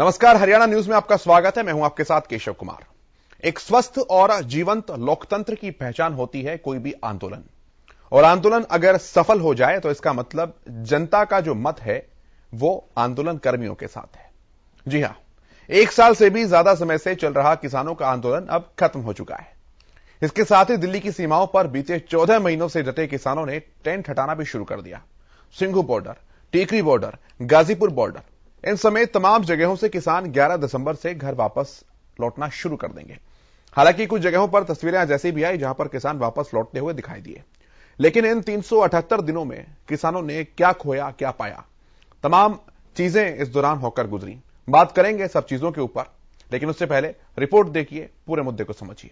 नमस्कार, हरियाणा न्यूज में आपका स्वागत है। मैं हूं आपके साथ केशव कुमार। एक स्वस्थ और जीवंत लोकतंत्र की पहचान होती है कोई भी आंदोलन, और आंदोलन अगर सफल हो जाए तो इसका मतलब जनता का जो मत है वो आंदोलन कर्मियों के साथ है। जी हां, 1 साल से भी ज्यादा समय से चल रहा किसानों का आंदोलन अब खत्म हो चुका है। इसके साथ ही दिल्ली की सीमाओं पर बीते 14 महीनों से डटे किसानों ने टेंट हटाना भी शुरू कर दिया। Singhu border, Tikri border, Ghazipur border, इन समेत तमाम जगहों से किसान 11 दिसंबर से घर वापस लौटना शुरू कर देंगे। हालांकि कुछ जगहों पर तस्वीरें आज ऐसी भी आई जहां पर किसान वापस लौटते हुए दिखाई दिए। लेकिन इन 378 दिनों में किसानों ने क्या खोया, क्या पाया, तमाम चीजें इस दौरान होकर गुजरी। बात करेंगे सब चीजों के ऊपर, लेकिन उससे पहले रिपोर्ट देखिए, पूरे मुद्दे को समझिए।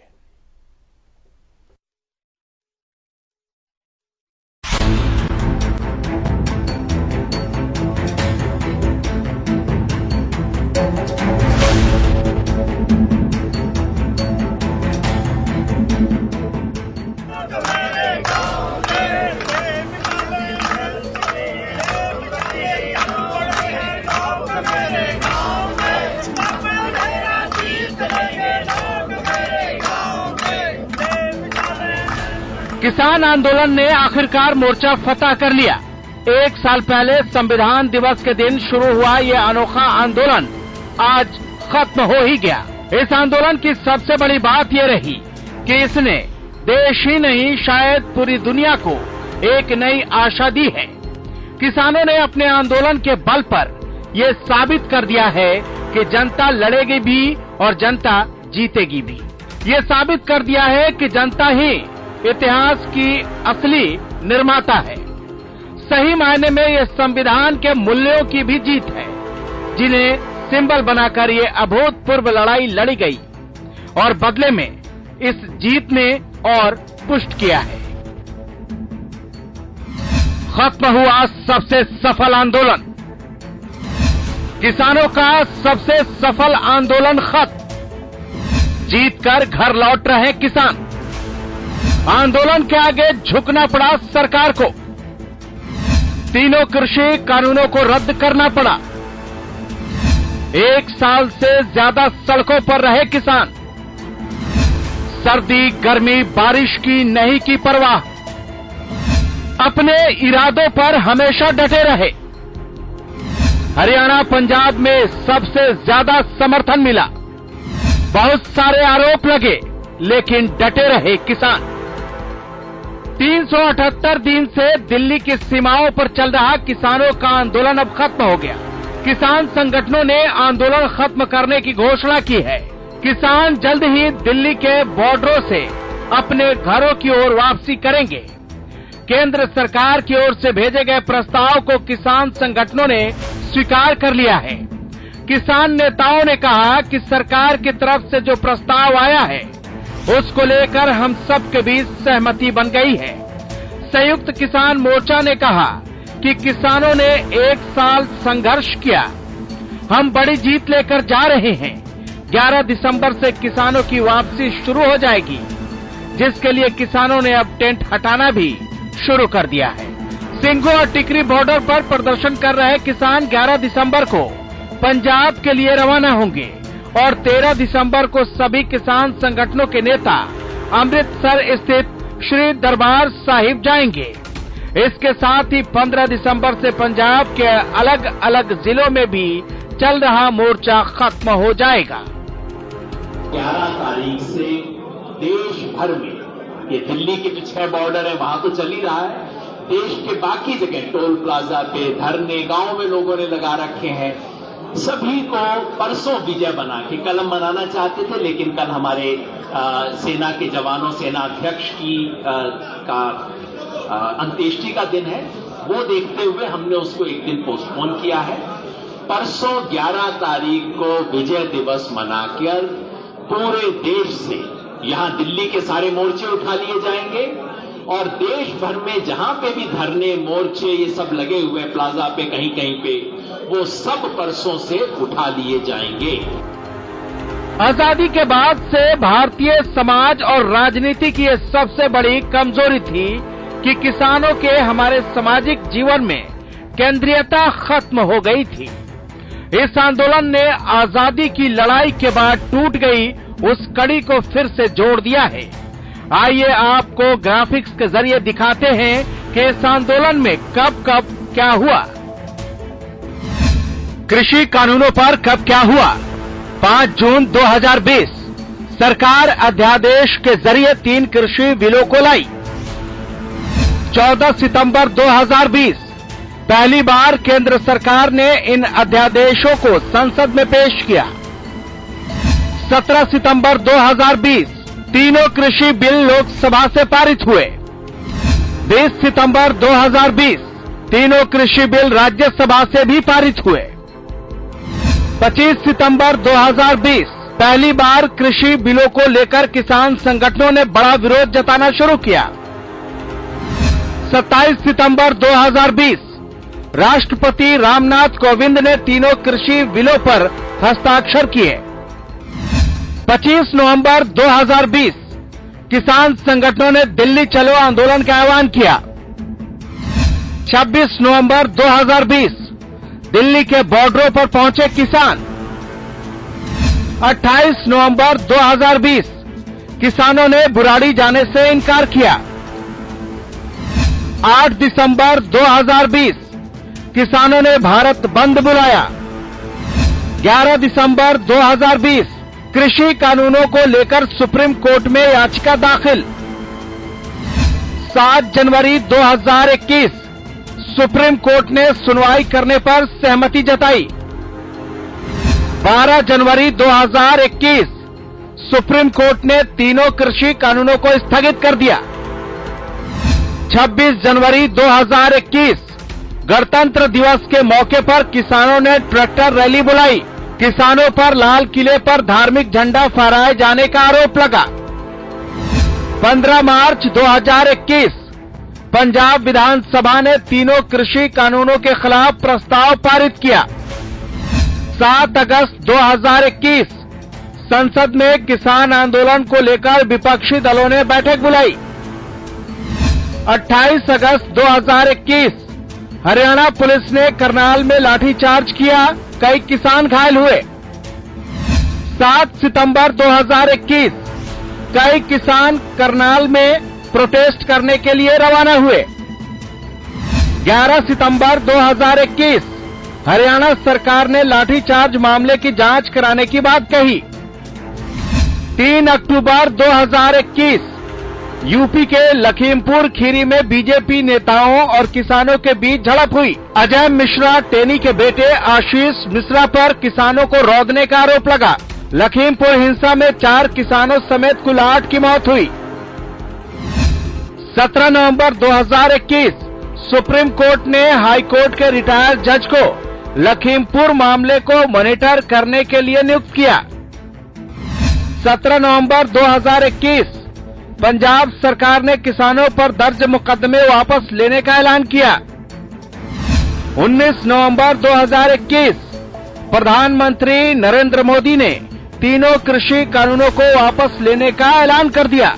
किसान आंदोलन ने आखिरकार मोर्चा फतह कर लिया। 1 साल पहले संविधान दिवस के दिन शुरू हुआ ये अनोखा आंदोलन आज खत्म हो ही गया। इस आंदोलन की सबसे बड़ी बात ये रही कि इसने देश ही नहीं शायद पूरी दुनिया को एक नई आशा दी है। किसानों ने अपने आंदोलन के बल पर ये साबित कर दिया है कि जनता लड़ेगी भी और जनता जीतेगी भी। ये साबित कर दिया है कि जनता ही इतिहास की असली निर्माता है। सही मायने में ये संविधान के मूल्यों की भी जीत है, जिन्हें सिंबल बनाकर ये अभूतपूर्व लड़ाई लड़ी गई और बदले में इस जीत ने और पुष्ट किया है। खत्म हुआ सबसे सफल आंदोलन। किसानों का सबसे सफल आंदोलन खत्म। जीतकर घर लौट रहे किसान। आंदोलन के आगे झुकना पड़ा सरकार को। तीनों कृषि कानूनों को रद्द करना पड़ा। 1 साल से ज्यादा सड़कों पर रहे किसान। सर्दी, गर्मी, बारिश की नहीं की परवाह। अपने इरादों पर हमेशा डटे रहे। हरियाणा, पंजाब में सबसे ज्यादा समर्थन मिला। बहुत सारे आरोप लगे, लेकिन डटे रहे किसान। 378 दिन से दिल्ली की सीमाओं पर चल रहा किसानों का आंदोलन अब खत्म हो गया। किसान संगठनों ने आंदोलन खत्म करने की घोषणा की है। किसान जल्द ही दिल्ली के बॉर्डरों से अपने घरों की ओर वापसी करेंगे। केंद्र सरकार की ओर से भेजे गए प्रस्ताव को किसान संगठनों ने स्वीकार कर लिया है। किसान नेताओं ने कहा कि सरकार की तरफ से जो प्रस्ताव आया है उसको लेकर हम सब के बीच सहमति बन गई है। संयुक्त किसान मोर्चा ने कहा कि किसानों ने 1 साल संघर्ष किया। हम बड़ी जीत लेकर जा रहे हैं। 11 दिसंबर से किसानों की वापसी शुरू हो जाएगी, जिसके लिए किसानों ने अब टेंट हटाना भी शुरू कर दिया है। सिंघू और टिकरी बॉर्डर पर प्रदर्शन कर रहे किसान 11 दिसंबर को पंजाब के लिए रवाना होंगे और 13 दिसंबर को सभी किसान संगठनों के नेता अमृतसर स्थित श्री दरबार साहिब जाएंगे। इसके साथ ही 15 दिसंबर से पंजाब के अलग अलग जिलों में भी चल रहा मोर्चा खत्म हो जाएगा। 11 तारीख से देश भर में, ये दिल्ली के जो 6 बॉर्डर है वहां तो चल ही रहा है, देश के बाकी जगह टोल प्लाजा पे धरने गांव में लोगों ने लगा रखे हैं। सभी को परसों विजय बना के, कल हम मनाना चाहते थे लेकिन कल हमारे सेना के जवानों, सेना अध्यक्ष की अंत्येष्टि का दिन है, वो देखते हुए हमने उसको एक दिन पोस्टपोन किया है। परसों 11 तारीख को विजय दिवस मनाकर पूरे देश से यहां दिल्ली के सारे मोर्चे उठा लिए जाएंगे और देश भर में जहां पे भी धरने, मोर्चे ये सब लगे हुए प्लाजा पे, कहीं कहीं पे, वो सब परसों से उठा लिए जाएंगे। आजादी के बाद से भारतीय समाज और राजनीति की सबसे बड़ी कमजोरी थी कि किसानों के हमारे सामाजिक जीवन में केंद्रीयता खत्म हो गई थी। इस आंदोलन ने आजादी की लड़ाई के बाद टूट गई उस कड़ी को फिर से जोड़ दिया है। आइए आपको ग्राफिक्स के जरिए दिखाते हैं कि इस आंदोलन में कब कब क्या हुआ। कृषि कानूनों पर कब क्या हुआ। 5 जून 2020 सरकार अध्यादेश के जरिए 3 कृषि बिलों को लाई। 14 सितंबर 2020 पहली बार केंद्र सरकार ने इन अध्यादेशों को संसद में पेश किया। 17 सितंबर 2020 तीनों कृषि बिल लोकसभा से पारित हुए। 20 सितंबर 2020 तीनों कृषि बिल राज्यसभा से भी पारित हुए। 25 सितंबर 2020 पहली बार कृषि बिलों को लेकर किसान संगठनों ने बड़ा विरोध जताना शुरू किया। 27 सितंबर 2020 राष्ट्रपति रामनाथ कोविंद ने तीनों कृषि बिलों पर हस्ताक्षर किए। 25 नवंबर 2020 किसान संगठनों ने दिल्ली चलो आंदोलन का आह्वान किया। 26 नवंबर 2020 दिल्ली के बॉर्डरों पर पहुंचे किसान। 28 नवंबर 2020 किसानों ने बुराड़ी जाने से इनकार किया। 8 दिसंबर 2020 किसानों ने भारत बंद बुलाया। 11 दिसंबर 2020 कृषि कानूनों को लेकर सुप्रीम कोर्ट में याचिका दाखिल। 7 जनवरी 2021 सुप्रीम कोर्ट ने सुनवाई करने पर सहमति जताई। 12 जनवरी 2021 सुप्रीम कोर्ट ने तीनों कृषि कानूनों को स्थगित कर दिया। 26 जनवरी 2021 गणतंत्र दिवस के मौके पर किसानों ने ट्रैक्टर रैली बुलाई। किसानों पर लाल किले पर धार्मिक झंडा फहराए जाने का आरोप लगा। 15 मार्च 2021 पंजाब विधानसभा ने तीनों कृषि कानूनों के खिलाफ प्रस्ताव पारित किया। 7 अगस्त 2021 संसद में किसान आंदोलन को लेकर विपक्षी दलों ने बैठक बुलाई। 28 अगस्त 2021 हरियाणा पुलिस ने करनाल में लाठीचार्ज किया, कई किसान घायल हुए। 7 सितंबर 2021 कई किसान करनाल में प्रोटेस्ट करने के लिए रवाना हुए। 11 सितंबर 2021 हरियाणा सरकार ने लाठीचार्ज मामले की जांच कराने की बात कही। 3 अक्टूबर 2021 यूपी के लखीमपुर खीरी में बीजेपी नेताओं और किसानों के बीच झड़प हुई। अजय मिश्रा टेनी के बेटे आशीष मिश्रा पर किसानों को रौंदने का आरोप लगा। लखीमपुर हिंसा में 4 किसानों समेत कुल 8 की मौत हुई। 17 नवंबर 2021 सुप्रीम कोर्ट ने हाई कोर्ट के रिटायर्ड जज को लखीमपुर मामले को मॉनिटर करने के लिए नियुक्त किया। 17 नवंबर 2021 पंजाब सरकार ने किसानों पर दर्ज मुकदमे वापस लेने का ऐलान किया। 19 नवंबर 2021 प्रधानमंत्री नरेंद्र मोदी ने तीनों कृषि कानूनों को वापस लेने का ऐलान कर दिया।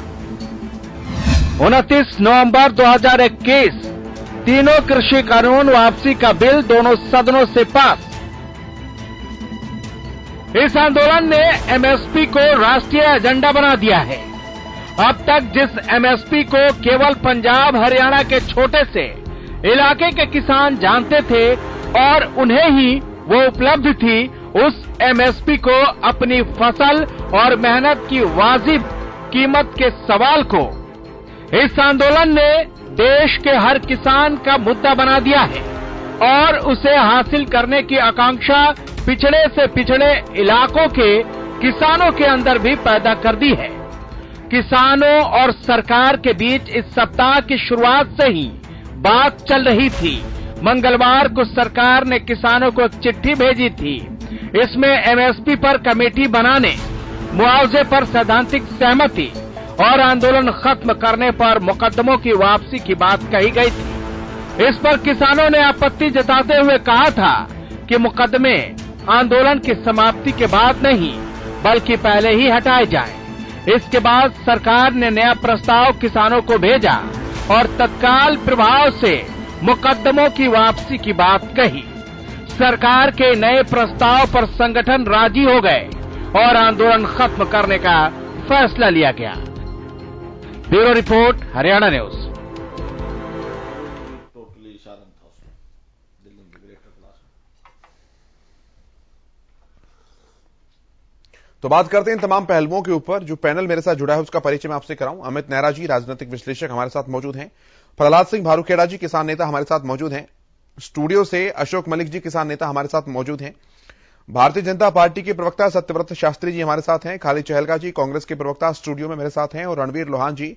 29 नवंबर 2021 तीनों कृषि कानून वापसी का बिल दोनों सदनों से पास। इस आंदोलन ने एमएसपी को राष्ट्रीय एजेंडा बना दिया है। अब तक जिस एमएसपी को केवल पंजाब हरियाणा के छोटे से इलाके के किसान जानते थे और उन्हें ही वो उपलब्ध थी, उस एमएसपी को अपनी फसल और मेहनत की वाजिब कीमत के सवाल को इस आंदोलन ने देश के हर किसान का मुद्दा बना दिया है और उसे हासिल करने की आकांक्षा पिछड़े से पिछड़े इलाकों के किसानों के अंदर भी पैदा कर दी है। किसानों और सरकार के बीच इस सप्ताह की शुरुआत से ही बात चल रही थी। मंगलवार को सरकार ने किसानों को एक चिट्ठी भेजी थी। इसमें एमएसपी पर कमेटी बनाने, मुआवजे पर सैद्धांतिक सहमति और आंदोलन खत्म करने पर मुकदमों की वापसी की बात कही गई थी। इस पर किसानों ने आपत्ति जताते हुए कहा था कि मुकदमे आंदोलन की समाप्ति के बाद नहीं बल्कि पहले ही हटाए जाएं। इसके बाद सरकार ने नया प्रस्ताव किसानों को भेजा और तत्काल प्रभाव से मुकदमों की वापसी की बात कही। सरकार के नए प्रस्ताव पर संगठन राजी हो गए और आंदोलन खत्म करने का फैसला लिया गया। Bureau report, Haryana news. तो बात करते हैं तमाम पहलुओं के ऊपर। जो पैनल मेरे साथ जुड़ा है उसका परिचय मैं आपसे कराऊं। अमित नेहरा जी, राजनीतिक विश्लेषक, हमारे साथ मौजूद हैं। प्रहलाद सिंह भारूखेड़ा जी, किसान नेता, हमारे साथ मौजूद हैं। स्टूडियो से अशोक मलिक जी, किसान नेता, हमारे साथ मौजूद हैं। भारतीय जनता पार्टी के प्रवक्ता सत्यव्रत शास्त्री जी हमारे साथ हैं। खालिद चहलगा जी, कांग्रेस के प्रवक्ता, स्टूडियो में मेरे साथ हैं। और रणवीर लोहान जी,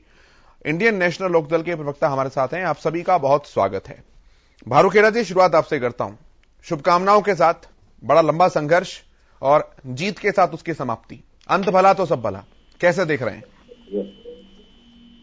इंडियन नेशनल लोकदल के प्रवक्ता, हमारे साथ हैं। आप सभी का बहुत स्वागत है। भारूखेड़ा जी, शुरुआत आपसे करता हूं। शुभकामनाओं के साथ बड़ा लंबा संघर्ष और जीत के साथ उसकी समाप्ति, अंत भला तो सब भला, कैसे देख रहे हैं?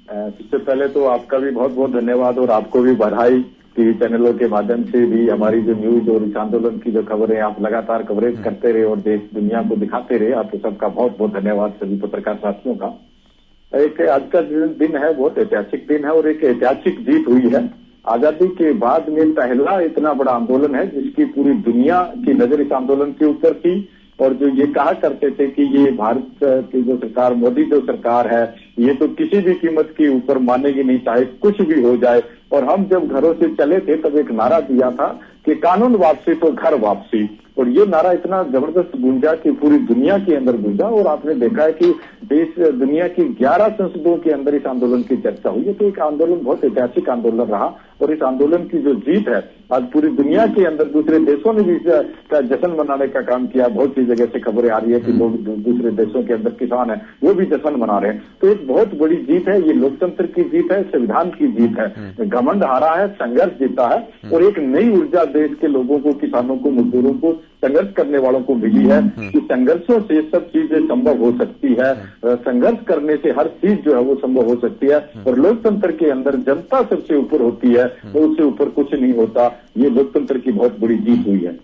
सबसे पहले तो आपका भी बहुत बहुत धन्यवाद और आपको भी बधाई। टीवी चैनलों के माध्यम से भी हमारी जो न्यूज और इस आंदोलन की जो खबरें आप लगातार कवरेज करते रहे और देश दुनिया को दिखाते रहे, आपको सबका बहुत बहुत धन्यवाद, सभी पत्रकार साथियों का। एक आज का दिन है, बहुत ऐतिहासिक दिन है और एक ऐतिहासिक जीत हुई है। आजादी के बाद में पहला इतना बड़ा आंदोलन है जिसकी पूरी दुनिया की नजर इस आंदोलन के ऊपर थी। और जो ये कहा करते थे कि ये भारत की जो सरकार, मोदी जो सरकार है, ये तो किसी भी कीमत के ऊपर मानेगी नहीं, चाहे कुछ भी हो जाए। और हम जब घरों से चले थे तब एक नारा दिया था कि कानून वापसी तो घर वापसी, और ये नारा इतना जबरदस्त गूंजा कि पूरी दुनिया के अंदर गूंजा। और आपने देखा है कि देश दुनिया की 11 संसदों के अंदर इस आंदोलन की चर्चा हुई है। तो एक आंदोलन बहुत ऐतिहासिक आंदोलन रहा और इस आंदोलन की जो जीत है आज पूरी दुनिया के अंदर, दूसरे देशों ने भी इसका जश्न मनाने का काम किया। बहुत सी जगह से खबरें आ रही है कि लोग दूसरे देशों के अंदर किसान है वो भी जश्न मना रहे हैं। तो एक बहुत बड़ी जीत है, ये लोकतंत्र की जीत है, संविधान की जीत है। घमंड हारा है, संघर्ष जीता है और एक नई ऊर्जा देश के लोगों को, किसानों को, मजदूरों को, संघर्ष करने वालों को मिली है कि संघर्षों से सब चीजें संभव हो सकती है। संघर्ष करने से हर चीज जो है वो संभव हो सकती है और लोकतंत्र के अंदर जनता सबसे ऊपर होती है, तो उससे ऊपर कुछ नहीं होता। ये लोकतंत्र की बहुत बड़ी जीत हुई है।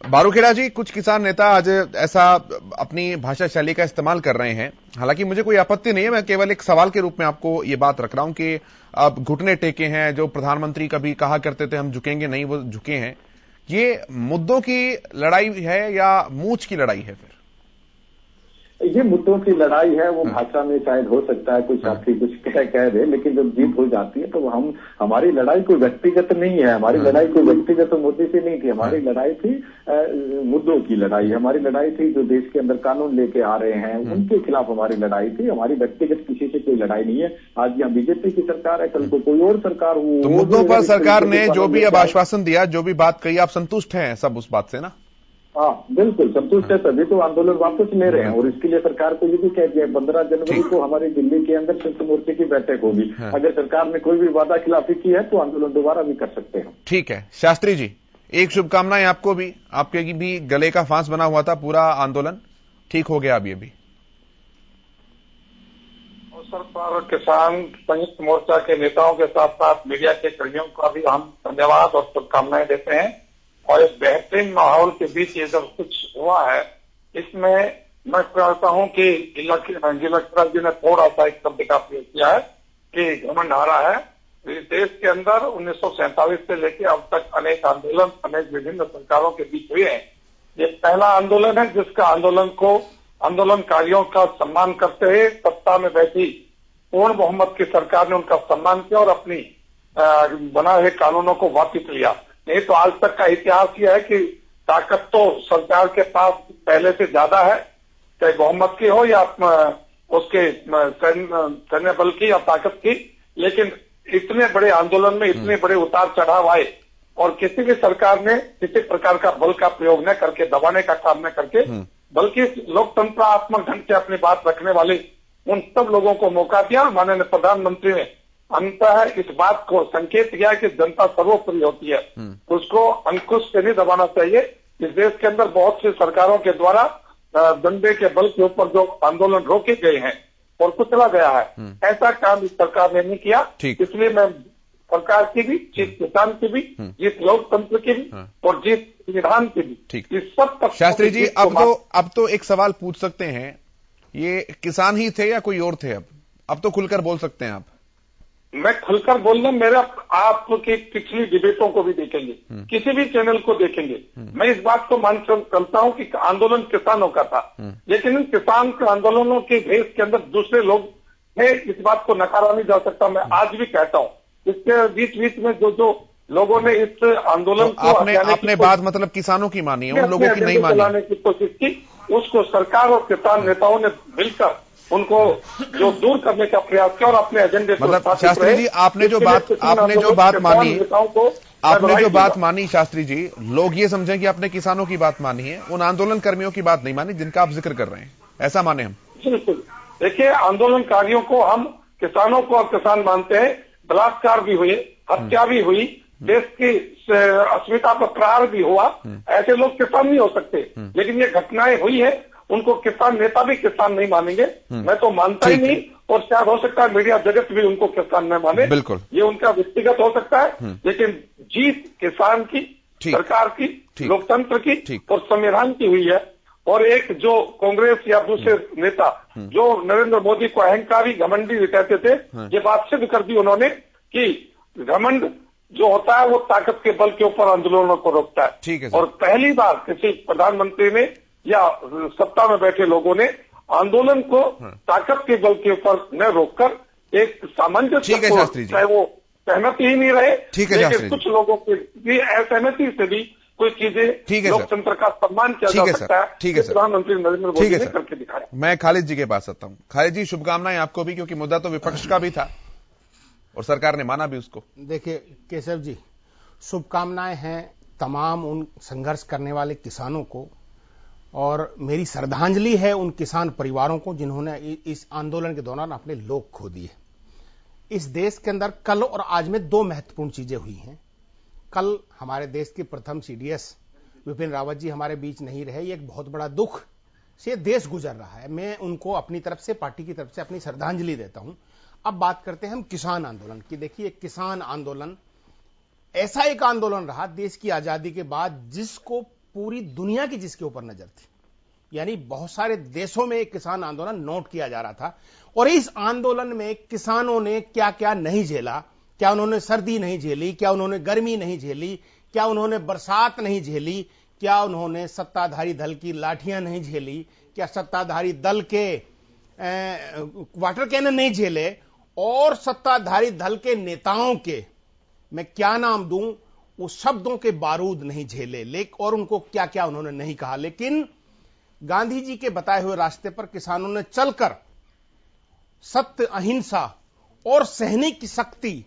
भारूखेड़ा जी, कुछ किसान नेता आज ऐसा अपनी भाषा शैली का इस्तेमाल कर रहे हैं। हालांकि मुझे कोई आपत्ति नहीं है, मैं केवल एक सवाल के रूप में आपको ये बात रख रहा हूं कि अब घुटने टेके हैं, जो प्रधानमंत्री कभी कहा करते थे हम झुकेंगे नहीं, वो झुके हैं। ये मुद्दों की लड़ाई है या मूंछ की लड़ाई है? फिर ये मुद्दों की लड़ाई है, वो भाषा में शायद हो सकता है कुछ साथी कुछ कह दे, लेकिन जब जीत हो जाती है तो हमारी लड़ाई कोई व्यक्तिगत नहीं है। हमारी लड़ाई कोई व्यक्तिगत मुद्दे से नहीं थी, हमारी लड़ाई थी मुद्दों की लड़ाई। हमारी लड़ाई थी जो देश के अंदर कानून लेके आ रहे हैं उनके खिलाफ हमारी लड़ाई थी। हमारी व्यक्तिगत किसी से कोई लड़ाई नहीं है। आज यहाँ बीजेपी की सरकार है, कल को कोई और सरकार हो। तो मुद्दों पर सरकार ने जो भी अब आश्वासन दिया, जो भी बात कही, आप संतुष्ट हैं सब उस बात से ना? हाँ, बिल्कुल संतुष्ट है, तभी तो आंदोलन वापस ले रहे हैं। और इसके लिए सरकार को ये भी कह दिया 15 जनवरी को हमारी दिल्ली के अंदर संयुक्त मोर्चे की बैठक होगी। अगर सरकार ने कोई भी वादा खिलाफी की है तो आंदोलन दोबारा भी कर सकते हैं। ठीक है। शास्त्री जी, एक शुभकामनाएं आपको भी। आपके भी गले का फांस बना हुआ था पूरा आंदोलन, ठीक हो गया अभी? अवसर पर किसान संयुक्त मोर्चा के नेताओं के साथ साथ मीडिया के कर्मियों का भी हम धन्यवाद और शुभकामनाएं देते हैं। और इस बेहतरीन माहौल के बीच ये सब कुछ हुआ है, इसमें मैं कहता हूं कि जिला जी ने थोड़ा सा एक शब्द का प्रयोग किया है कि घमंड हारा है। इस देश के अंदर 1947 से लेकर अब तक अनेक आंदोलन अनेक विभिन्न सरकारों के बीच हुए हैं। ये पहला आंदोलन है जिसका आंदोलनकारियों का सम्मान करते हुए सत्ता में बैठी पूर्ण बहुमत की सरकार ने उनका सम्मान किया और अपनी बनाए हुए कानूनों को वापिस लिया। नहीं तो आज तक का इतिहास यह है कि ताकत तो सरकार के पास पहले से ज्यादा है, चाहे बहुमत की हो या उसके सैन्य बल की या ताकत की। लेकिन इतने बड़े आंदोलन में इतने बड़े उतार चढ़ाव आए और किसी भी सरकार ने किसी प्रकार का बल का प्रयोग न करके, दबाने का काम न करके, बल्कि लोकतंत्रात्मक ढंग से अपनी बात रखने वाले उन सब लोगों को मौका दिया। माननीय प्रधानमंत्री ने अंततः इस बात को संकेत किया कि जनता सर्वोपरि होती है, उसको अंकुश से नहीं दबाना चाहिए। इस देश के अंदर बहुत सी सरकारों के द्वारा डंडे के बल के ऊपर जो आंदोलन रोके गए हैं और कुचला गया है, ऐसा काम इस सरकार ने नहीं किया। इसलिए मैं सरकार की भी, जीत किसान की भी, जीत लोकतंत्र की भी और जीत संविधान की भी, इस सब। शास्त्री जी, अब तो एक सवाल पूछ सकते हैं, ये किसान ही थे या कोई और थे? अब तो खुलकर बोल सकते हैं आप। मैं खुलकर बोल रहा हूं, मेरा आपकी पिछली डिबेटों को भी देखेंगे, किसी भी चैनल को देखेंगे, मैं इस बात को मान चलता हूं कि आंदोलन किसानों का था, लेकिन इन किसान के आंदोलनों के भेष के अंदर दूसरे लोग है, इस बात को नकारा नहीं जा सकता। मैं आज भी कहता हूं, इसके बीच बीच में जो लोगों ने इस आंदोलन तो आपने बात मतलब किसानों की मानी है, उन लोगों की नहीं मानी, चलाने की कोशिश की, उसको सरकार और किसान नेताओं ने मिलकर उनको जो दूर करने का प्रयास किया और अपने एजेंडे मतलब शास्त्री जी आपने जो बात मानी शास्त्री जी, लोग ये समझें कि आपने किसानों की बात मानी है, उन आंदोलन कर्मियों की बात नहीं मानी जिनका आप जिक्र कर रहे हैं, ऐसा माने हम? बिल्कुल। देखिए, आंदोलनकारियों को हम किसानों को अब किसान मानते हैं, बलात्कार भी हुए, हत्या भी हुई, देश की अस्मिता पर प्रहार भी हुआ, ऐसे लोग किसान नहीं हो सकते, लेकिन ये घटनाएं हुई है, उनको किसान नेता भी किसान नहीं मानेंगे, मैं तो मानता ही नहीं, और शायद हो सकता है मीडिया जगत भी उनको किसान न माने, बिल्कुल, ये उनका व्यक्तिगत हो सकता है, लेकिन जीत किसान की, सरकार की, लोकतंत्र की और संविधान की हुई है। और एक जो कांग्रेस या दूसरे नेता जो नरेंद्र मोदी को अहंकारी घमंडी कहते थे, ये बात सिद्ध कर दी उन्होंने कि घमंड जो होता है वो ताकत के बल के ऊपर आंदोलनों को रोकता है। और पहली बार किसी प्रधानमंत्री ने या सत्ता में बैठे लोगों ने आंदोलन को ताकत के बल के ऊपर न रोककर एक सामंजस्य, चाहे वो सहमति ही नहीं रहे, लेकिन कुछ लोगों की असहमति से भी कोई चीजें लोकतंत्र का सम्मान किया जा सकता है, प्रधानमंत्री नरेंद्र मोदी ने करके दिखाया। मैं खालिद जी के पास आता हूं। खालिद जी, शुभकामनाएं आपको भी, क्योंकि मुद्दा तो विपक्ष का भी था और सरकार ने माना भी उसको। देखिए केशव जी, शुभकामनाएं हैं तमाम उन संघर्ष करने वाले किसानों को, और मेरी श्रद्धांजलि है उन किसान परिवारों को जिन्होंने इस आंदोलन के दौरान अपने लोग खो दिए। इस देश के अंदर कल और आज में दो महत्वपूर्ण चीजें हुई हैं। कल हमारे देश के प्रथम सीडीएस विपिन रावत जी हमारे बीच नहीं रहे, ये एक बहुत बड़ा दुख से देश गुजर रहा है। मैं उनको अपनी तरफ से, पार्टी की तरफ से अपनी श्रद्धांजलि देता हूं। अब बात करते हैं हम किसान आंदोलन की। देखिए, किसान आंदोलन ऐसा एक आंदोलन रहा देश की आजादी के बाद जिसको पूरी दुनिया की जिसके ऊपर नजर थी, यानी बहुत सारे देशों में एक किसान आंदोलन नोट किया जा रहा था। और इस आंदोलन में किसानों ने क्या क्या नहीं झेला, क्या उन्होंने सर्दी नहीं झेली, क्या उन्होंने गर्मी नहीं झेली, क्या उन्होंने बरसात नहीं झेली, क्या उन्होंने सत्ताधारी दल की लाठियां नहीं झेली, क्या सत्ताधारी दल के वाटर कैनन नहीं झेले, और सत्ताधारी दल के नेताओं के मैं क्या नाम दूं, वो शब्दों के बारूद नहीं झेले, और उनको क्या क्या उन्होंने नहीं कहा। लेकिन गांधी जी के बताए हुए रास्ते पर किसानों ने चलकर सत्य, अहिंसा और सहने की शक्ति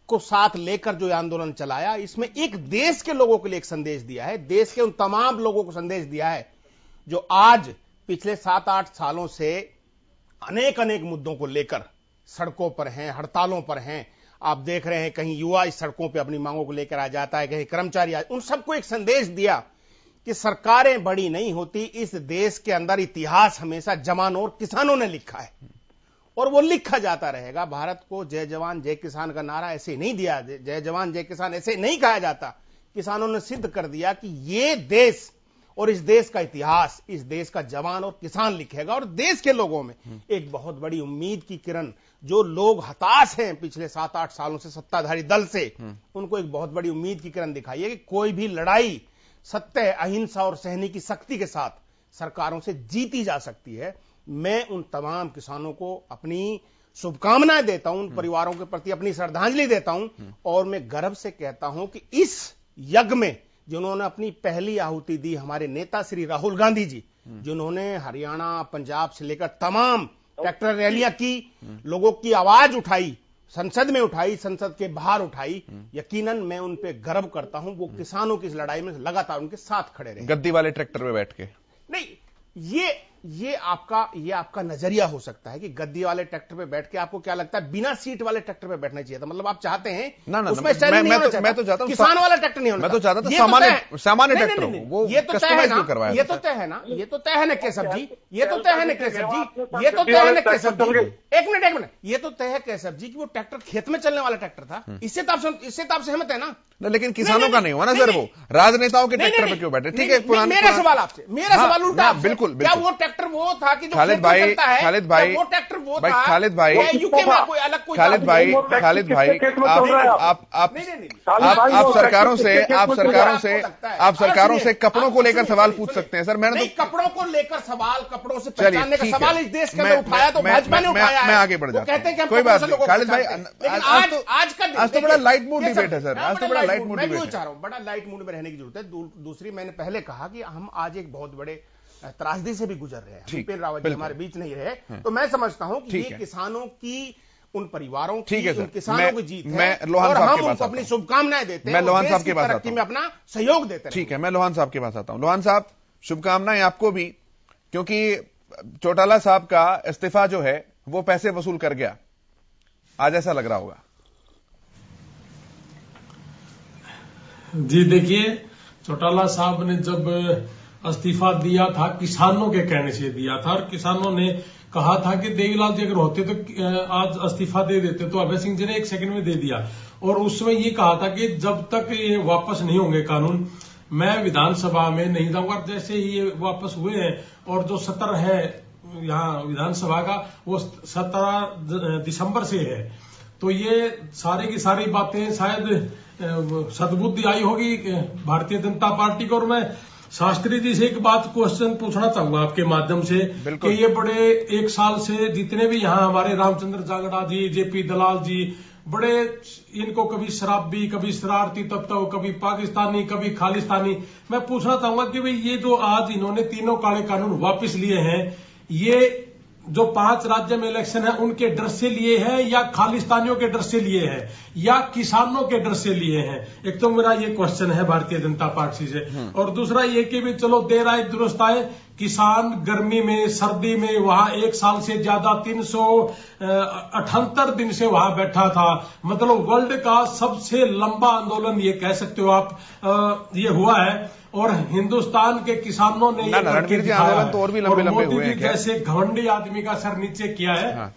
को साथ लेकर जो आंदोलन चलाया, इसमें एक देश के लोगों के लिए एक संदेश दिया है, देश के उन तमाम लोगों को संदेश दिया है जो आज पिछले 7-8 सालों से अनेक मुद्दों को लेकर सड़कों पर हैं, हड़तालों पर हैं। आप देख रहे हैं कहीं युवा इस सड़कों पर अपनी मांगों को लेकर आ जाता है, कहीं कर्मचारी, उन सबको एक संदेश दिया कि सरकारें बड़ी नहीं होती, इस देश के अंदर इतिहास हमेशा जवानों और किसानों ने लिखा है और वो लिखा जाता रहेगा। भारत को जय जवान जय किसान का नारा ऐसे नहीं दिया, जय जवान जय किसान ऐसे नहीं कहा जाता। किसानों ने सिद्ध कर दिया कि ये देश और इस देश का इतिहास इस देश का जवान और किसान लिखेगा। और देश के लोगों में एक बहुत बड़ी उम्मीद की किरण, जो लोग हताश हैं पिछले 7-8 सालों से सत्ताधारी दल से, उनको एक बहुत बड़ी उम्मीद की किरण दिखाई है कि कोई भी लड़ाई सत्य, अहिंसा और सहने की शक्ति के साथ सरकारों से जीती जा सकती है। मैं उन तमाम किसानों को अपनी शुभकामनाएं देता हूं, उन परिवारों के प्रति अपनी श्रद्धांजलि देता हूं, और मैं गर्व से कहता हूं कि इस यज्ञ में जिन्होंने अपनी पहली आहुति दी, हमारे नेता श्री राहुल गांधी जी, जिन्होंने हरियाणा, पंजाब से लेकर तमाम ट्रैक्टर रैलियां की, लोगों की आवाज उठाई, संसद में उठाई, संसद के बाहर उठाई, यकीनन मैं उन पे गर्व करता हूं। वो किसानों की इस लड़ाई में लगातार उनके साथ खड़े रहे। गद्दी वाले ट्रैक्टर में बैठ के नहीं, ये आपका नजरिया हो सकता है कि गद्दी वाले ट्रैक्टर पे बैठ के आपको क्या लगता है बिना सीट वाले ट्रैक्टर पे बैठना चाहिए था, मतलब आप चाहते हैं ना उसमें स्टाइल नहीं होना चाहिए। मैं तो चाहता हूं किसान वाला ट्रैक्टर नहीं होना, मैं तो चाहता था सामान्य ट्रैक्टर हो, वो ये तो तय है ना, ये तो तय है ना, ये तो तय है ना केशव जी, ये तो तय है ना केशव जी, ये तो तय है ना केशव जी, एक मिनट, ये तो तय है केशव जी कि वो ट्रैक्टर खेत में चलने वाला ट्रैक्टर था। इससे तो आप सहमत है ना? लेकिन किसानों का नहीं हुआ ना सर, वो राजनेताओं के ट्रैक्टर पे क्यों बैठे? ठीक है, मेरा सवाल आपसे, मेरा सवाल उल्टा, बिल्कुल, क्या वो ट्रैक्टर ट्रैक्टर वो था कि जो खालिद भाई, खालिद भाई, वो ट्रैक्टर वो भाई, था खालिद भाई, यूके में कोई अलग कोई खालिद भाई, आप सरकारों से कपड़ों को लेकर सवाल पूछ सकते हैं सर। मैंने तो कपड़ों को लेकर सवाल, कपड़ों से पहचानने का सवाल इस देश के अंदर उठाया तो भाजपा ने उठाया। मैं आगे बढ़ जाता हूं, कोई बात नहीं खालिद भाई। आज तो बड़ा लाइट मूड डिबेट है सर, आज तो बड़ा लाइट मूड डिबेट है। चाह रहा हूं बड़ा लाइट मूड में रहने की जरूरत है। दूसरी, मैंने पहले कहा कि हम आज एक बहुत बड़े त्रासदी से भी गुजर रहे हैं। भूपेंद्र रावत जी हमारे बीच नहीं रहे, तो मैं समझता हूं कि ये किसानों की, उन परिवारों की, उन किसानों की जीत है और हम उनको अपनी शुभकामनाएं देते हैं। मैं लोहान साहब के पास तरक्की में अपना सहयोग देते हैं। ठीक है, मैं लोहान साहब के पास आता हूं। लोहान साहब, शुभकामनाएं आपको भी, क्योंकि चौटाला साहब का इस्तीफा जो है वो पैसे वसूल कर गया, आज ऐसा लग रहा होगा। जी देखिए, चौटाला साहब ने जब इस्तीफा दिया था किसानों के कहने से दिया था, और किसानों ने कहा था कि देवीलाल जी अगर होते तो आज इस्तीफा दे देते, तो अभय सिंह जी ने 1 सेकंड में दे दिया। और उसमें ये कहा था कि जब तक ये वापस नहीं होंगे कानून, मैं विधानसभा में नहीं जाऊंगा। जैसे ही ये वापस हुए हैं, और जो सत्र है यहाँ विधानसभा का वो 17 दिसंबर से है, तो ये सारी की सारी बातें शायद सद्बुद्धि आई होगी भारतीय जनता पार्टी को। और मैं शास्त्री जी से एक बात क्वेश्चन पूछना चाहूंगा आपके माध्यम से कि ये बड़े 1 साल से जितने भी यहाँ हमारे रामचंद्र जागड़ा जी, जेपी दलाल जी, बड़े इनको कभी शराबी, कभी शरारती तत्व, कभी पाकिस्तानी, कभी खालिस्तानी, मैं पूछना चाहूंगा कि भाई ये जो आज इन्होंने तीनों काले कानून वापस लिए हैं, ये जो 5 राज्य में इलेक्शन है उनके डर से लिए हैं, या खालिस्तानियों के डर से लिए हैं, या किसानों के डर से लिए हैं? एक तो मेरा ये क्वेश्चन है भारतीय जनता पार्टी से। और दूसरा ये कि भी चलो देर आए दुरुस्त आए, किसान गर्मी में, सर्दी में वहां 1 साल से ज्यादा 378 दिन से वहां बैठा था। मतलब वर्ल्ड का सबसे लंबा आंदोलन ये कह सकते हो आप, ये हुआ है। और हिंदुस्तान के किसानों ने रणवीर जी आंदोलन तो और भी लंबे हुए हैं, जैसे घमंडी आदमी का सर नीचे किया है। हाँ।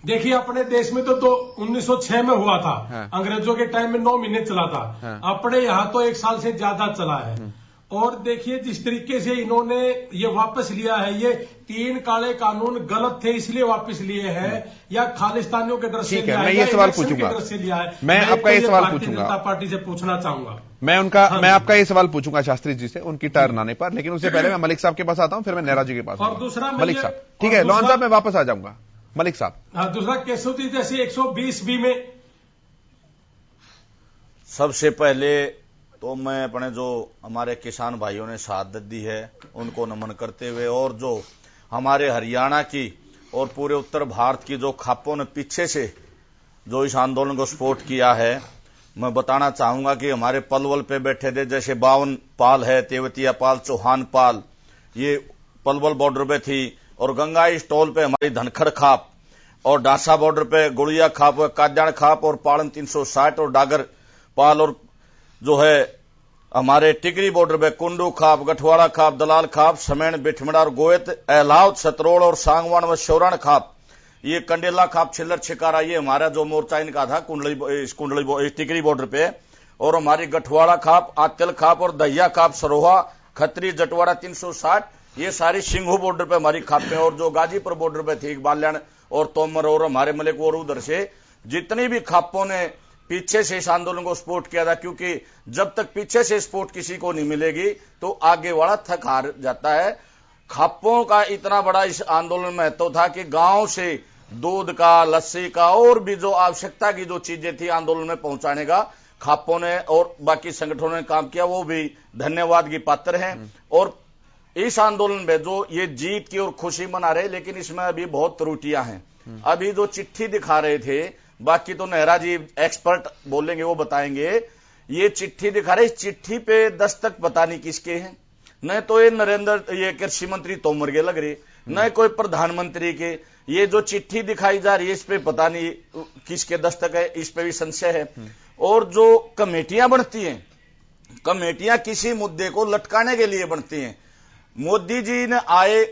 देखिए अपने देश में तो 1906 में हुआ था। हाँ। अंग्रेजों के टाइम में 9 महीने चला था। हाँ। अपने यहाँ तो 1 साल से ज्यादा चला है। और देखिए जिस तरीके से इन्होंने ये वापस लिया है, ये 3 काले कानून गलत थे इसलिए वापस लिए हैं, या खालिस्तानियों के डर से लिया है, मैं ये सवाल पूछूंगा, मैं आपका ये सवाल पूछूंगा, जनता पार्टी से पूछना चाहूंगा। मैं आपका ये सवाल पूछूंगा शास्त्री जी से उनकी टर्न आने पर, लेकिन उससे पहले मैं मलिक साहब के पास आता हूं, फिर मैं नेहरा जी के पास। और दूसरा मलिक साहब, ठीक है लोहान साहब मैं वापस आ जाऊंगा। मलिक साहब, हाँ, दूसरा केशव जी जैसे 120B में, सबसे पहले तो मैं अपने जो हमारे किसान भाइयों ने शहादत दी है उनको नमन करते हुए, और जो हमारे हरियाणा की और पूरे उत्तर भारत की जो खापों ने पीछे से जो इस आंदोलन को सपोर्ट किया है, मैं बताना चाहूंगा कि हमारे पलवल पे बैठे थे, जैसे 52 पाल है, तेवतिया पाल, चौहान पाल, ये पलवल बॉर्डर पे थी। और गंगा स्टॉल पे हमारी धनखड़ खाप, और डांसा बॉर्डर पे गुड़िया खाप, काद्याण खाप, और पालन 360 और डागर पाल, और जो है हमारे टिकरी बॉर्डर पे कुंडू खाप, गठवाड़ा खाप, दलाल खाप, समेण, बिठमड़ा और गोयत, एलाव, सतरोड़ और सांगवान व शौरण खाप, ये कंडेला खाप, छिल्लर, छिकारा, ये हमारा जो मोर्चा इनका था कुंडली टिकरी बॉर्डर पे। और हमारी गठवाड़ा खाप, आत्यल खाप और दहिया खाप, सरोहा, खत्री, जटवाड़ा 360, ये सारी सिंघू बॉर्डर पे हमारी खापें। और जो गाजीपुर बॉर्डर पे थी बाल्याण और तोमर और हमारे मलिक, और उधर से जितनी भी खापों ने पीछे से इस आंदोलन को सपोर्ट किया था, क्योंकि जब तक पीछे से सपोर्ट किसी को नहीं मिलेगी तो आगे वाला थक हार जाता है। खापों का इतना बड़ा इस आंदोलन में महत्व था कि गांव से दूध का, लस्सी का और भी जो आवश्यकता की जो चीजें थी आंदोलन में पहुंचाने का खापों ने और बाकी संगठनों ने काम किया, वो भी धन्यवाद की पात्र हैं। और इस आंदोलन में जो ये जीत की और खुशी मना रहे, लेकिन इसमें अभी बहुत त्रुटियां हैं। अभी जो चिट्ठी दिखा रहे थे, बाकी तो नेहरा जी एक्सपर्ट बोलेंगे, वो बताएंगे, ये चिट्ठी दिखा रहे, इस चिट्ठी पे दस्तक पता नहीं किसके हैं। न तो ये कृषि मंत्री तोमर के लग रहे, न कोई प्रधानमंत्री के। ये जो चिट्ठी दिखाई जा रही है इस पे पता नहीं किसके दस्तक है, इस पे भी संशय है। और जो कमेटियां बनती हैं, कमेटियां किसी मुद्दे को लटकाने के लिए बनती हैं। मोदी जी ने आए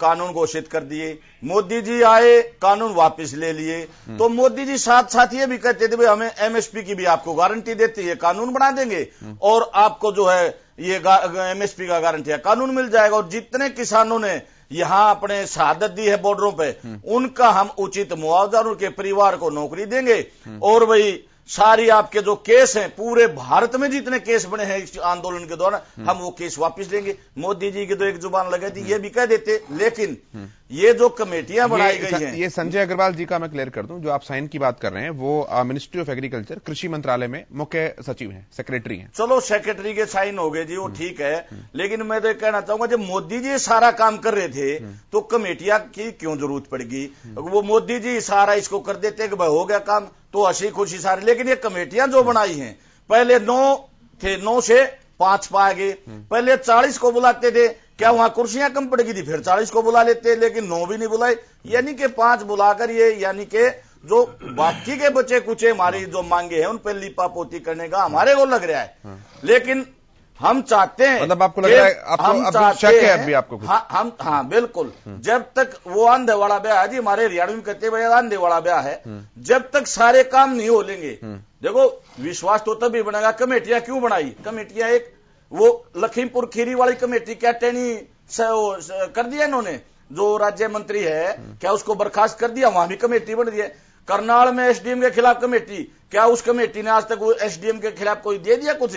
कानून घोषित कर दिए, मोदी जी आए कानून वापस ले लिए, तो मोदी जी साथ साथ ये भी कहते थे भाई हमें एमएसपी की भी आपको गारंटी देती है, कानून बना देंगे और आपको जो है ये एमएसपी का गारंटी है, कानून मिल जाएगा। और जितने किसानों ने यहां अपने शहादत दी है बॉर्डरों पे, उनका हम उचित मुआवजा, उनके परिवार को नौकरी देंगे। और वही सारी आपके जो केस हैं, पूरे भारत में जितने केस बने हैं इस आंदोलन के दौरान, हम वो केस वापस लेंगे। मोदी जी की तो एक जुबान लगी थी, ये भी कह देते, लेकिन ये जो कमेटियां बनाई गई हैं, ये संजय अग्रवाल जी का मैं क्लियर कर दूं, जो आप साइन की बात कर रहे हैं वो मिनिस्ट्री ऑफ एग्रीकल्चर, कृषि मंत्रालय में मुख्य सचिव हैं, सेक्रेटरी हैं। चलो सेक्रेटरी के साइन हो गए जी, वो ठीक है, लेकिन मैं तो कहना चाहूंगा जब मोदी जी सारा काम कर रहे थे तो कमेटियां की क्यों जरूरत पड़ेगी? वो मोदी जी सारा इसको कर देते कि भाई हो गया काम, तो हंसी खुशी सारी। लेकिन ये कमेटियां जो बनाई हैं, पहले 9 थे, 9 से 5 पा गए, पहले 40 को बुलाते थे, क्या वहां कुर्सियां कम पड़ गई थी? फिर 40 को बुला लेते, लेकिन 9 भी नहीं बुलाए, यानी कि 5 बुलाकर ये, यानी कि जो बाकी के बचे कुछ हमारी जो मांगे हैं उन पर लिपापोती करने का हमारे को लग रहा है। लेकिन हम चाहते हैं, मतलब आपको लग रहा है, आपको शक है अभी आपको कुछ? हाँ बिल्कुल। जब तक वो आंधे वाला ब्याह है जी, हमारे हरियाणा में कहते हैं आंधे वाला ब्याह है, जब तक सारे काम नहीं हो लेंगे, देखो विश्वास तो तभी बनेगा। कमेटियां क्यों बनाई? कमेटियां एक वो लखीमपुर खीरी वाली कमेटी क्या टेनी कर दिया इन्होंने, जो राज्य मंत्री है क्या उसको बर्खास्त कर दिया, वहां भी कमेटी बन रही है। करनाल में एसडीएम के खिलाफ कमेटी, क्या उस कमेटी ने आज तक वो एसडीएम के खिलाफ कोई दे दिया कुछ?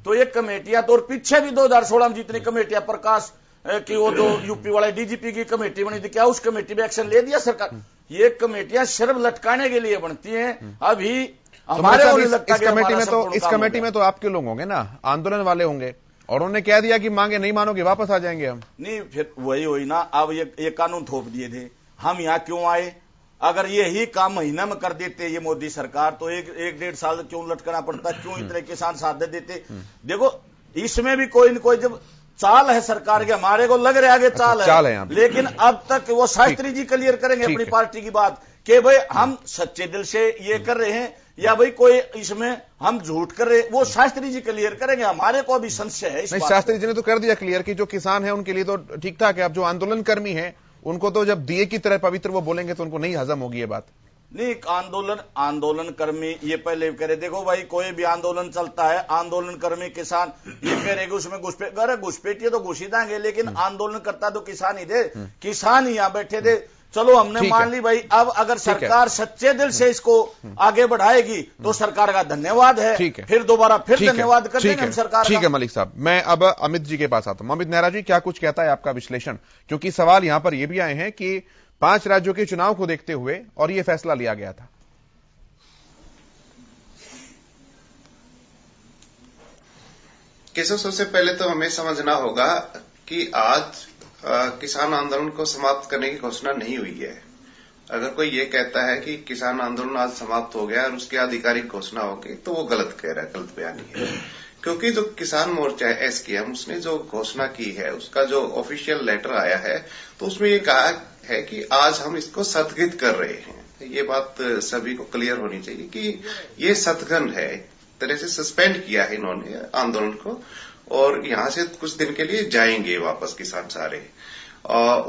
तो ये कमेटियां तो, और पीछे भी 2016 में जितनी कमेटियां, प्रकाश की वो जो यूपी वाले डीजीपी की कमेटी बनी थी, क्या उस कमेटी में एक्शन ले दिया सरकार? ये कमेटियां सिर्फ लटकाने के लिए बनती हैं। अभी हमारे इस कमेटी में तो आपके लोग होंगे ना, आंदोलन वाले होंगे, और उन्होंने कह दिया कि मांगे नहीं मानोगे वापस आ जाएंगे हम। नहीं, फिर वही हुई ना। अब ये कानून थोप दिए थे, हम यहां क्यों आए? अगर यही काम महीना में कर देते ये मोदी सरकार, तो एक 1.5 साल क्यों लटकना पड़ता? क्यों इतने किसान साथ देते? देखो इसमें भी कोई न कोई जब चाल है सरकार के, हमारे को लग रहा है कि चाल है, लेकिन अब तक वो शास्त्री जी क्लियर करेंगे अपनी पार्टी की बात कि भाई हम सच्चे दिल से ये कर रहे हैं या भाई कोई इसमें हम झूठ कर रहे, वो शास्त्री जी क्लियर करेंगे। हमारे को अभी संशय है इस बात। शास्त्री जी ने तो कर दिया क्लियर कि जो किसान है उनके लिए तो ठीक ठाक है, अब जो आंदोलन कर्मी है उनको तो जब दिए की तरह पवित्र वो बोलेंगे तो उनको नहीं हजम होगी ये बात। नहीं, आंदोलन कर्मी ये पहले कह रहे, देखो भाई कोई भी आंदोलन चलता है, आंदोलन कर्मी किसान ये कह रहे उसमें घुसपैठिए तो घुस ही देंगे, लेकिन आंदोलन करता तो किसान ही थे, किसान ही यहां बैठे थे। चलो हमने मान ली भाई, अब अगर सरकार सच्चे दिल से इसको आगे बढ़ाएगी तो सरकार का धन्यवाद है, फिर दोबारा धन्यवाद कर देंगे हम सरकार। ठीक है मलिक साहब, मैं अब अमित जी के पास आता हूं। अमित नेहरा जी, क्या कुछ कहता है आपका विश्लेषण? क्योंकि सवाल यहां पर यह भी आए हैं कि 5 राज्यों के चुनाव को देखते हुए और यह फैसला लिया गया था। केशव, सबसे पहले तो हमें समझना होगा कि आज किसान आंदोलन को समाप्त करने की घोषणा नहीं हुई है। अगर कोई ये कहता है कि किसान आंदोलन आज समाप्त हो गया और उसकी आधिकारिक घोषणा होगी, तो वो गलत कह रहा है, गलत बयानी है। क्योंकि जो किसान मोर्चा है एसकेएम, उसने जो घोषणा की है, उसका जो ऑफिशियल लेटर आया है, तो उसमें ये कहा है कि आज हम इसको स्थगित कर रहे हैं। ये बात सभी को क्लियर होनी चाहिए कि ये स्थगन है, एक तरह से सस्पेंड किया है इन्होंने आंदोलन को, और यहां से कुछ दिन के लिए जाएंगे वापस किसान सारे।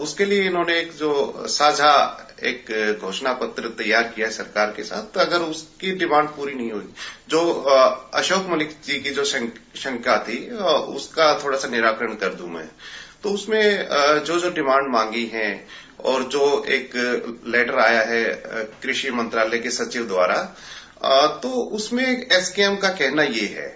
उसके लिए इन्होंने एक जो साझा एक घोषणा पत्र तैयार किया है सरकार के साथ। तो अगर उसकी डिमांड पूरी नहीं हुई, जो अशोक मलिक जी की जो शंका थी, उसका थोड़ा सा निराकरण कर दूं मैं। तो उसमें जो डिमांड मांगी है और जो एक लेटर आया है कृषि मंत्रालय के सचिव द्वारा, तो उसमें एसकेएम का कहना ये है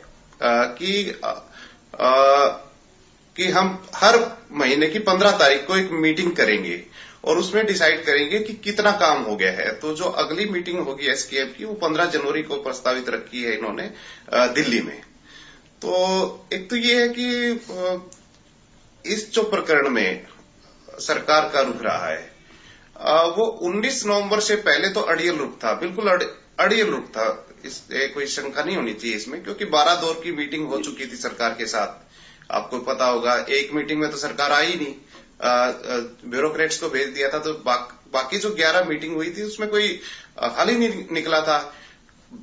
कि हम हर महीने की 15 तारीख को एक मीटिंग करेंगे और उसमें डिसाइड करेंगे कि कितना काम हो गया है। तो जो अगली मीटिंग होगी एसकेएम की, वो 15 जनवरी को प्रस्तावित रखी है इन्होंने दिल्ली में। तो एक तो ये है कि इस जो प्रकरण में सरकार का रुख रहा है, वो 19 नवंबर से पहले तो अड़ियल रुख था, बिल्कुल अड़ियल रुख था। कोई शंका नहीं होनी चाहिए इसमें, क्योंकि 12 दौर की मीटिंग हो चुकी थी सरकार के साथ। आपको पता होगा, एक मीटिंग में तो सरकार आई नहीं, ब्यूरोक्रेट्स को भेज दिया था। तो बाकी जो 11 मीटिंग हुई थी उसमें कोई हल ही नहीं निकला था।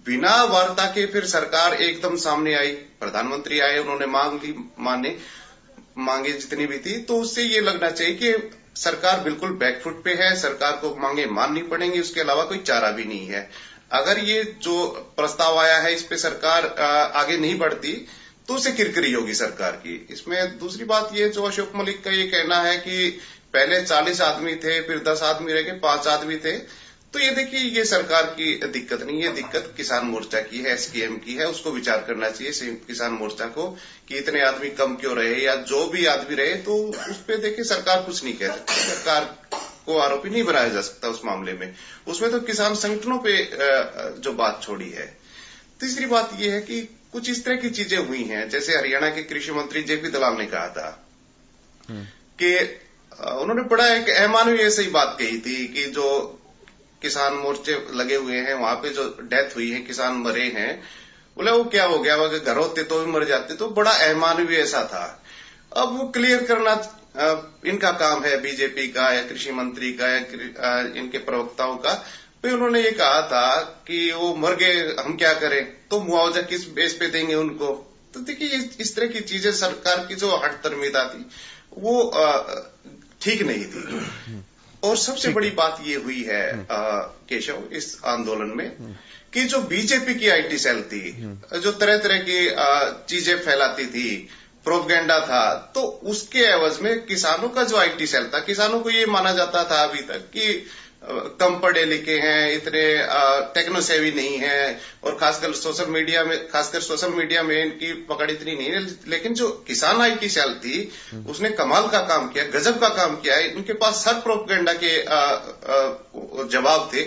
बिना वार्ता के फिर सरकार एकदम सामने आई, प्रधानमंत्री आए, उन्होंने मांगे जितनी भी थी, तो उससे ये लगना चाहिए कि सरकार बिल्कुल बैकफुट पे है, सरकार को मांगे माननी पड़ेंगी, उसके अलावा कोई चारा भी नहीं है। अगर ये जो प्रस्ताव आया है इस पे सरकार आगे नहीं बढ़ती, तो उसे किरकिरी होगी सरकार की। इसमें दूसरी बात ये, जो अशोक मलिक का ये कहना है कि पहले 40 आदमी थे, फिर 10 आदमी रह गए, 5 आदमी थे, तो ये देखिए ये सरकार की दिक्कत नहीं है, दिक्कत किसान मोर्चा की है, एसकेएम की है। उसको विचार करना चाहिए संयुक्त किसान मोर्चा को कि इतने आदमी कम क्यों रहे, या जो भी आदमी रहे तो उस पर देखिए सरकार कुछ नहीं कह सकती, सरकार को आरोपी नहीं बनाया जा सकता उस मामले में। उसमें तो किसान संगठनों पे जो बात छोड़ी है। तीसरी बात यह है कि कुछ इस तरह की चीजें हुई हैं, जैसे हरियाणा के कृषि मंत्री जेपी दलाल ने कहा था कि उन्होंने बड़ा एक अमानवीय सही बात कही थी कि जो किसान मोर्चे लगे हुए हैं वहां पे जो डेथ हुई है, किसान मरे हैं, बोले वो क्या हो गया, अगर घर होते तो भी मर जाते, तो बड़ा अमानवीय ऐसा था। अब वो क्लियर करना इनका काम है, बीजेपी का या कृषि मंत्री का या इनके प्रवक्ताओं का। फिर उन्होंने ये कहा था कि वो मर गए, हम क्या करें, तो मुआवजा किस बेस पे देंगे उनको। तो देखिए इस तरह की चीजें, सरकार की जो हठधर्मिता थी वो ठीक नहीं थी। और सबसे बड़ी बात ये हुई है केशव इस आंदोलन में कि जो बीजेपी की आईटी सेल थी, जो तरह तरह की चीजें फैलाती थी, प्रोपगेंडा था, तो उसके एवज में किसानों का जो आईटी सेल था, किसानों को ये माना जाता था अभी तक कि कम पढ़े लिखे हैं, इतने टेक्नो सेवी नहीं है, और खासकर सोशल मीडिया में इनकी पकड़ इतनी नहीं है। लेकिन जो किसान आईटी सेल थी उसने कमाल का काम किया, गजब का काम किया है। इनके पास हर प्रोपगेंडा के जवाब थे।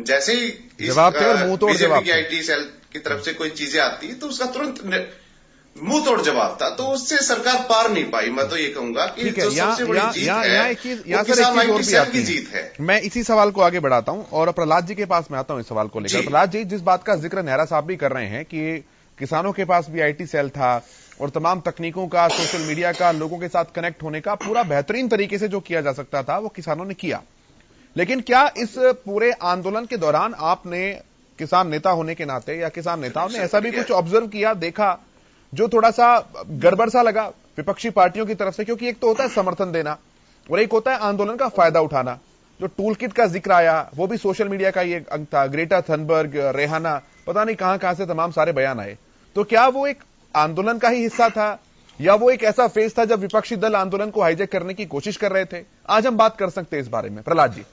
जैसे ही बीजेपी की आईटी सेल की तरफ से कोई चीजें आती तो उसका तुरंत मुंह तोड़ जवाब था, तो उससे सरकार पार नहीं पाई। मैं तो ये कहूंगा कि जो सबसे बड़ी जीत है वो किसान आईटी सेल की जीत है। मैं इसी सवाल को आगे बढ़ाता हूं और प्रहलाद जी के पास में आता हूं इस सवाल को लेकर। प्रहलाद जी, जिस बात का जिक्र नेहरा साहब भी कर रहे हैं कि किसानों के पास भी आईटी सेल था और तमाम तकनीकों का, सोशल मीडिया का, लोगों के साथ कनेक्ट होने का पूरा बेहतरीन तरीके से जो किया जा सकता था वो किसानों ने किया। लेकिन क्या इस पूरे आंदोलन के दौरान आपने किसान नेता होने के नाते या किसान नेताओं ने ऐसा भी कुछ ऑब्जर्व किया, देखा, जो थोड़ा सा गड़बड़ सा लगा विपक्षी पार्टियों की तरफ से? क्योंकि एक तो होता है समर्थन देना और एक होता है आंदोलन का फायदा उठाना। जो टूल किट का जिक्र आया वो भी सोशल मीडिया का ये अंक था, ग्रेटा थनबर्ग, रेहाना, पता नहीं कहां से तमाम सारे बयान आए। तो क्या वो एक आंदोलन का ही हिस्सा था या वो एक ऐसा फेज था जब विपक्षी दल आंदोलन को हाईजैक करने की कोशिश कर रहे थे? आज हम बात कर सकते हैं इस बारे में। प्रहलाद जी।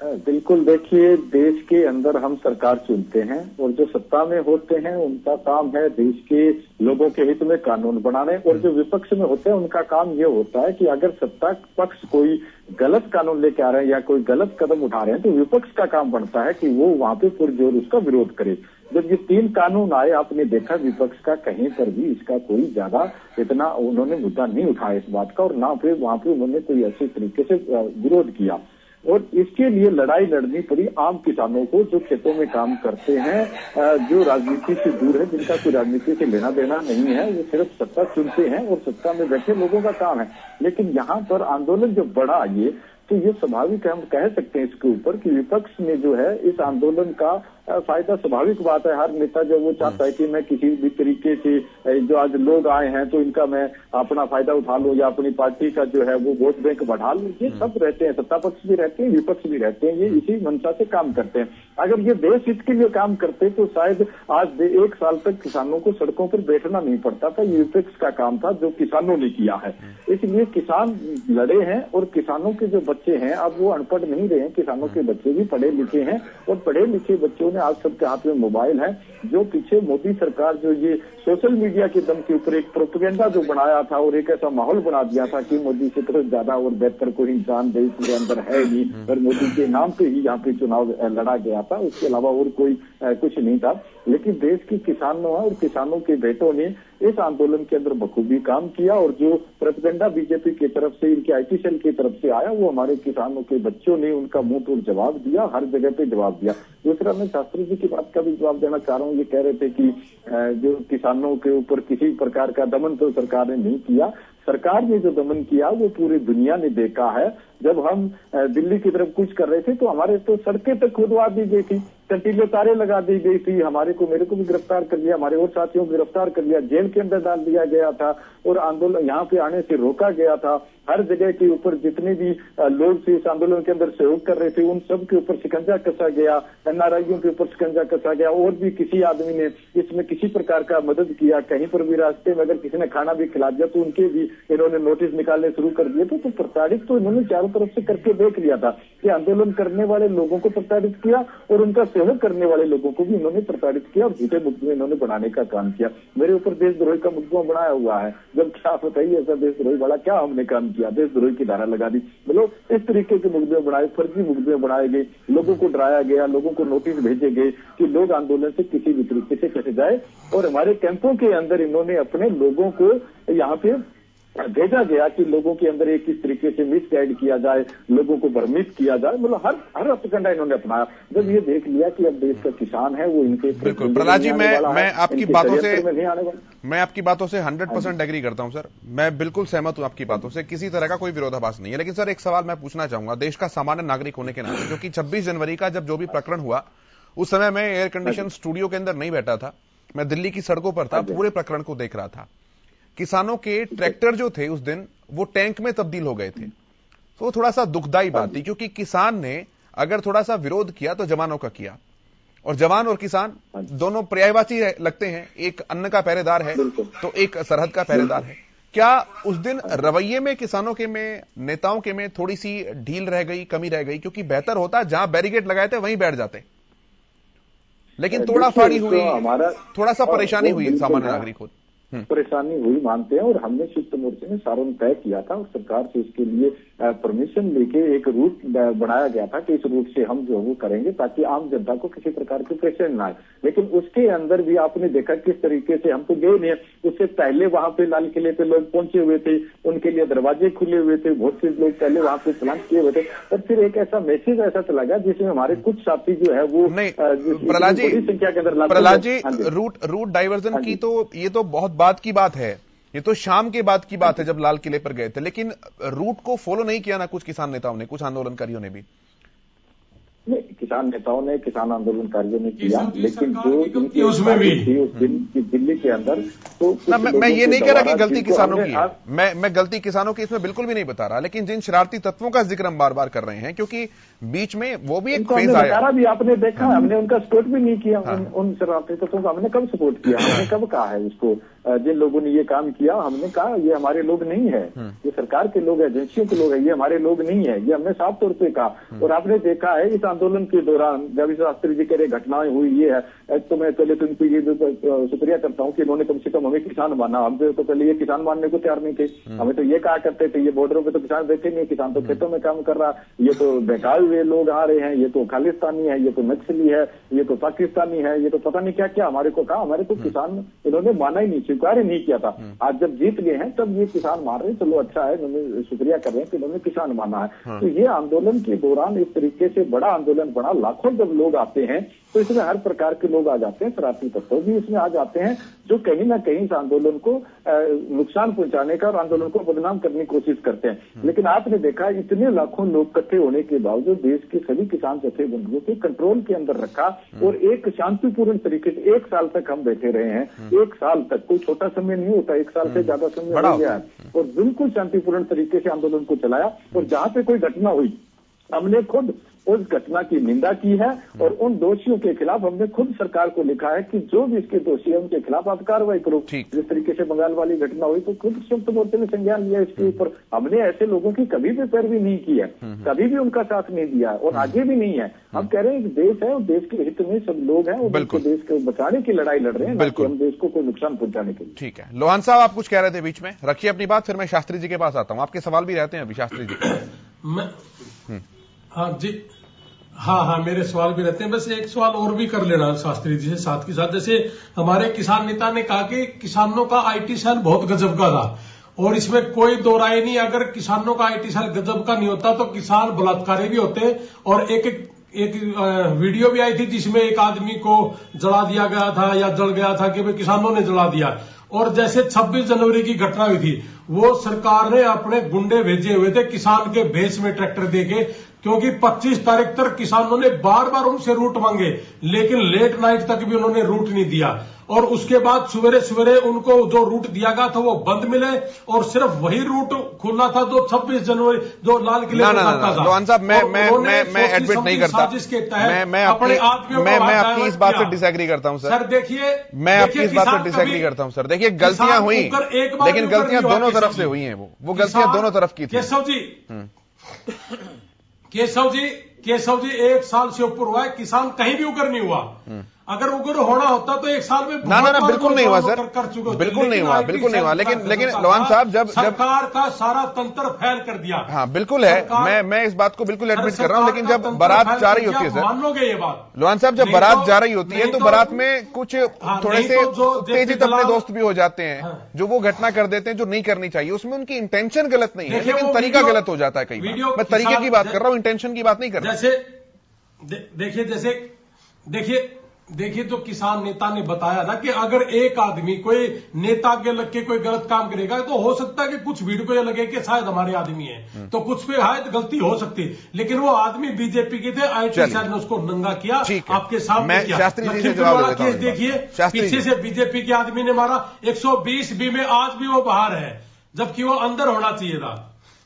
बिल्कुल, देखिए देश के अंदर हम सरकार चुनते हैं और जो सत्ता में होते हैं उनका काम है देश के लोगों के हित में कानून बनाने, और जो विपक्ष में होते हैं उनका काम ये होता है कि अगर सत्ता पक्ष कोई गलत कानून लेके आ रहे हैं या कोई गलत कदम उठा रहे हैं तो विपक्ष का काम बनता है कि वो वहां पे पुरजोर उसका विरोध करे। जब ये 3 कानून आए, आपने देखा विपक्ष का कहीं पर भी इसका कोई ज्यादा इतना उन्होंने मुद्दा नहीं उठाया इस बात का, और ना फिर वहां पे उन्होंने कोई ऐसे तरीके से विरोध किया। और इसके लिए लड़ाई लड़नी पड़ी आम किसानों को, जो खेतों में काम करते हैं, जो राजनीति से दूर है, जिनका कोई राजनीति से लेना देना नहीं है, वो सिर्फ सत्ता चुनते हैं और सत्ता में बैठे लोगों का काम है। लेकिन यहाँ पर आंदोलन जब बढ़ा ये, तो ये स्वाभाविक है, हम कह सकते हैं इसके ऊपर कि विपक्ष ने जो है इस आंदोलन का फायदा, स्वाभाविक बात है, हर नेता जो वो चाहता है कि मैं किसी भी तरीके से जो आज लोग आए हैं तो इनका मैं अपना फायदा उठा लूं या अपनी पार्टी का जो है वो वोट बैंक बढ़ा लूं। ये सब रहते हैं, सत्ता पक्ष भी रहते हैं, विपक्ष भी रहते हैं, ये इसी मंशा से काम करते हैं। अगर ये देश हित के लिए काम करते तो शायद आज 1 साल तक किसानों को सड़कों पर बैठना नहीं पड़ता था। ये विपक्ष का काम था जो किसानों ने किया है। इसलिए किसान लड़े हैं और किसानों के जो बच्चे हैं अब वो अनपढ़ नहीं रहे हैं, किसानों के बच्चे भी पढ़े लिखे हैं, और पढ़े लिखे बच्चों ने आज सबके हाथ में मोबाइल है। जो पीछे मोदी सरकार जो ये सोशल मीडिया के दम के ऊपर एक प्रोपेगेंडा जो बनाया था और एक ऐसा माहौल बना दिया था कि मोदी से तो ज्यादा और बेहतर कोई इंसान देश के अंदर है नहीं, और मोदी के नाम पे ही यहाँ पे चुनाव लड़ा गया था, उसके अलावा और कोई कुछ नहीं था। लेकिन देश के किसानों और किसानों के बेटों ने इस आंदोलन के अंदर बखूबी काम किया, और जो प्रोपेगेंडा बीजेपी की तरफ से, इनके आईटी सेल की तरफ से आया, वो हमारे किसानों के बच्चों ने उनका मुंह तोड़ जवाब दिया, हर जगह पे जवाब दिया। दूसरा, मैं शास्त्री जी की बात का भी जवाब देना चाह रहा हूँ। ये कह रहे थे कि जो किसानों के ऊपर किसी प्रकार का दमन तो सरकार ने नहीं किया। सरकार ने जो दमन किया वो पूरी दुनिया ने देखा है। जब हम दिल्ली की तरफ कूच कर रहे थे तो हमारे तो सड़कें तक खुदवा दी गई थी, कंटीले तारे लगा दी गई थी, मेरे को भी गिरफ्तार कर लिया, हमारे और साथियों को गिरफ्तार कर लिया, जेल के अंदर डाल दिया गया था और आंदोलन यहाँ पे आने से रोका गया था। हर जगह के ऊपर जितने भी लोग थे इस आंदोलन के अंदर सहयोग कर रहे थे उन सब के ऊपर शिकंजा कसा गया, एनआरआईओं के ऊपर शिकंजा कसा गया। और भी किसी आदमी ने इसमें किसी प्रकार का मदद किया, कहीं पर भी रास्ते में अगर किसी ने खाना भी खिला दिया तो उनके भी इन्होंने नोटिस निकालने शुरू कर दिए थे। तो प्रताड़ित तो इन्होंने चारों तरफ से करके देख लिया था कि आंदोलन करने वाले लोगों को प्रताड़ित किया और उनका सहयोग करने वाले लोगों को भी इन्होंने प्रताड़ित किया और झूठे मुकदमे इन्होंने बनाने का काम किया। मेरे ऊपर देशद्रोही का मुकदमा बनाया हुआ है, जब क्या बताइए ऐसा देशद्रोही वाला क्या हमने काम किया, देशद्रोही की धारा लगा दी। मतलब इस तरीके के मुकदमे बनाए, फर्जी मुकदमे बनाए गए, लोगों को डराया गया, लोगों को नोटिस भेजे गए कि लोग आंदोलन से किसी भी तरीके से कट जाए। और हमारे कैंपों के अंदर इन्होंने अपने लोगों को यहाँ पे भेजा गया कि लोगों के अंदर एक किस तरीके से मिसगाइड किया जाए, लोगों को भ्रमित किया जाए, मतलब हर हथकंडा इन्होंने अपनाया। जब ये देख लिया कि अब देश का किसान है वो इनके बिल्कुल प्रहलाद जी, मैं आपकी बातों से 100% एग्री करता हूं सर, मैं बिल्कुल सहमत हूं आपकी बातों से, किसी तरह का कोई विरोधाभास नहीं है। लेकिन सर एक सवाल मैं पूछना चाहूंगा देश का सामान्य नागरिक होने के नाते, क्योंकि 26 जनवरी का जब जो भी प्रकरण हुआ उस समय मैं एयर कंडीशन स्टूडियो के अंदर नहीं बैठा था, मैं दिल्ली की सड़कों पर था, पूरे प्रकरण को देख रहा था। किसानों के ट्रैक्टर जो थे उस दिन वो टैंक में तब्दील हो गए थे, तो वो थोड़ा सा दुखदाई बात थी, क्योंकि किसान ने अगर थोड़ा सा विरोध किया तो जवानों का किया, और जवान और किसान दोनों पर्यायवाची लगते हैं, एक अन्न का पहरेदार है तो एक सरहद का पहरेदार है। क्या उस दिन रवैये में किसानों के में, नेताओं के में थोड़ी सी ढील रह गई, कमी रह गई? क्योंकि बेहतर होता जहां बैरिकेड लगाए थे वहीं बैठ जाते, लेकिन तोड़ा फाड़ी हुई, थोड़ा सा परेशानी हुई सामान्य नागरिक को, परेशानी हुई मानते हैं। और हमने शिफ्ट मोर्चे में सारों तय किया था और सरकार से इसके लिए परमिशन लेके एक रूट बनाया गया था कि इस रूट से हम जो वो करेंगे ताकि आम जनता को किसी प्रकार की प्रेशर न आए। लेकिन उसके अंदर भी आपने देखा किस तरीके से, हम तो गए नहीं, उससे पहले वहां पे लाल किले पे लोग पहुंचे हुए थे, उनके लिए दरवाजे खुले हुए थे, बहुत से लोग पहले वहां पे प्लान किए हुए थे, और फिर एक ऐसा मैसेज ऐसा चला गया जिसमें हमारे कुछ साथी जो है वो प्रहलाद जी रूट डाइवर्जन की तो ये तो बहुत बाद की बात है, ये तो शाम के बाद की बात है जब लाल किले पर गए थे, लेकिन रूट को फॉलो नहीं किया ना कुछ किसान नेताओं ने, कुछ आंदोलनकारियों ने भी। किसान नेताओं ने, किसान आंदोलनकारियों ने किया, लेकिन जो थी उस दिन की दिल्ली के अंदर तो मैं ये नहीं कह रहा कि गलती किसानों की है, मैं गलती किसानों की इसमें बिल्कुल भी नहीं बता रहा, लेकिन जिन शरारती तत्वों का जिक्र हम बार बार कर रहे हैं, क्योंकि बीच में वो भी एक फेज आया भी, आपने देखा, हमने उनका सपोर्ट भी नहीं किया। उन शरारती तत्वों का हमने कब सपोर्ट किया? हमने कब कहा है उसको? जिन लोगों ने ये काम किया हमने कहा ये हमारे लोग नहीं है, ये सरकार के लोग, एजेंसियों के लोग हैं, ये हमारे लोग नहीं है, ये हमने साफ तौर पे कहा। और आपने देखा है इस आंदोलन के दौरान जब शास्त्री जी कह घटनाएं हुई, ये है तो मैं पहले तो इनको ये शुक्रिया करता हूँ कि इन्होंने कम से कम हमें किसान माना। हम तो पहले ये किसान मानने को तैयार नहीं थे, हमें तो ये कहा करते थे ये बॉर्डरों पे तो किसान बैठे नहीं, किसान तो खेतों में काम कर रहा, ये तो बहकाए हुए लोग आ रहे हैं, ये तो खालिस्तानी है, ये तो नक्सली है, ये तो पाकिस्तानी है, ये तो पता नहीं क्या क्या हमारे को कहा। हमारे तो किसान इन्होंने माना ही नहीं, स्वीकार ही नहीं किया था। आज जब जीत गए हैं तब ये किसान मान रहे हैं, चलो अच्छा है, इन्होंने शुक्रिया कर रहे हैं कि इन्होंने किसान माना है। तो ये आंदोलन के दौरान इस तरीके से बड़ा आंदोलन बड़ा, लाखों जब लोग आते हैं तो इसमें हर प्रकार के लोग आ जाते हैं, शरारती तत्व भी इसमें आ जाते हैं जो कहीं ना कहीं इस आंदोलन को नुकसान पहुंचाने का और आंदोलन को बदनाम करने की कोशिश करते हैं। लेकिन आपने देखा इतने लाखों लोग इकट्ठे होने के बावजूद देश के सभी किसान जथेबंदियों को कंट्रोल के अंदर रखा और एक शांतिपूर्ण तरीके से 1 साल तक हम बैठे रहे हैं। 1 साल तक कोई छोटा समय नहीं होता, 1 साल से ज्यादा समय हो गया है, और बिल्कुल शांतिपूर्ण तरीके से आंदोलन को चलाया। और जहां पे कोई घटना हुई हमने खुद उस घटना की निंदा की है और उन दोषियों के खिलाफ हमने खुद सरकार को लिखा है कि जो भी इसके दोषी है उनके खिलाफ आप कार्रवाई करो। जिस तरीके से बंगाल वाली घटना हुई तो खुद संयुक्त मोर्चे ने संज्ञान लिया इसके ऊपर। हमने ऐसे लोगों की कभी भी पैरवी नहीं की है, कभी भी उनका साथ नहीं दिया और आगे भी नहीं है। हम कह रहे हैं कि देश है और देश के हित में सब लोग हैं और देश को बचाने की लड़ाई लड़ रहे हैं, ना कि हम देश को कोई नुकसान पहुंचाने के लिए। ठीक है, लोहान साहब आप कुछ कह रहे थे बीच में, रखिए अपनी बात, फिर मैं शास्त्री जी के पास आता हूं। आपके सवाल भी रहते हैं अभी शास्त्री जी। हाँ जी, हाँ मेरे सवाल भी रहते हैं। बस एक सवाल और भी कर लेना शास्त्री जी से साथ के साथ। जैसे हमारे किसान नेता ने कहा कि किसानों का आईटी सेल बहुत गजब का था और इसमें कोई दो राय नहीं, अगर किसानों का आईटी सेल गजब का नहीं होता तो किसान बलात्कारी भी होते और एक एक वीडियो भी आई थी जिसमें एक आदमी को जला दिया गया था या जल गया था कि भाई किसानों ने जला दिया। और जैसे 26 जनवरी की घटना हुई थी, वो सरकार ने अपने गुंडे भेजे हुए थे किसान के भेष में ट्रैक्टर देके, क्योंकि 25 तारीख तक किसानों ने बार बार उनसे रूट मांगे, लेकिन लेट नाइट तक भी उन्होंने रूट नहीं दिया। और उसके बाद सवेरे सवेरे उनको जो रूट दिया गया था वो बंद मिले, और सिर्फ वही रूट खुला था जो 26 जनवरी जो लाल किले पर था। लोहान साहब, मैं एडमिट नहीं करता, मैं आपकी इस बात से डिसएग्री करता हूं सर। देखिए, मैं आपकी इस बात से डिसएग्री करता हूं सर। देखिए, गलतियां हुई, लेकिन गलतियां दोनों तरफ से हुई हैं। वो गलतियां दोनों तरफ की थी। केशव जी 1 साल से ऊपर हुआ है, किसान कहीं भी उगर नहीं हुआ। अगर उगर होना होता तो 1 साल में ना बिल्कुल नहीं हुआ सर, बिल्कुल नहीं हुआ, बिल्कुल नहीं हुआ। लेकिन लोहान साहब, जब सरकार का सारा तंत्र फैल कर दिया। हाँ बिल्कुल है, मैं इस बात को बिल्कुल एडमिट कर रहा हूं। लेकिन जब बारात जा रही होती है सर, मान लोगे ये बात लोहान साहब, जब बारात जा रही होती है तो बारात में कुछ थोड़े से उत्तेजित अपने दोस्त भी हो जाते हैं, जो वो घटना कर देते हैं जो नहीं करनी चाहिए। उसमें उनकी इंटेंशन गलत नहीं है, लेकिन तरीका गलत हो जाता है कई बार। मैं तरीके की बात कर रहा हूं, इंटेंशन की बात नहीं कर रहा। देखिए जो किसान नेता ने बताया ना कि अगर एक आदमी कोई नेता के लग के कोई गलत काम करेगा तो हो सकता है कि कुछ भीड़ को यह लगे कि शायद हमारे आदमी है, तो कुछ पे शायद गलती हो सकती है। लेकिन वो आदमी बीजेपी के थे, आईटी सर ने उसको नंगा किया, आपके सामने किया। लखीमपुर केस देखिए, पीछे से बीजेपी के आदमी ने मारा, 120 बी में आज भी वो बाहर है, जबकि वो अंदर होना चाहिए था।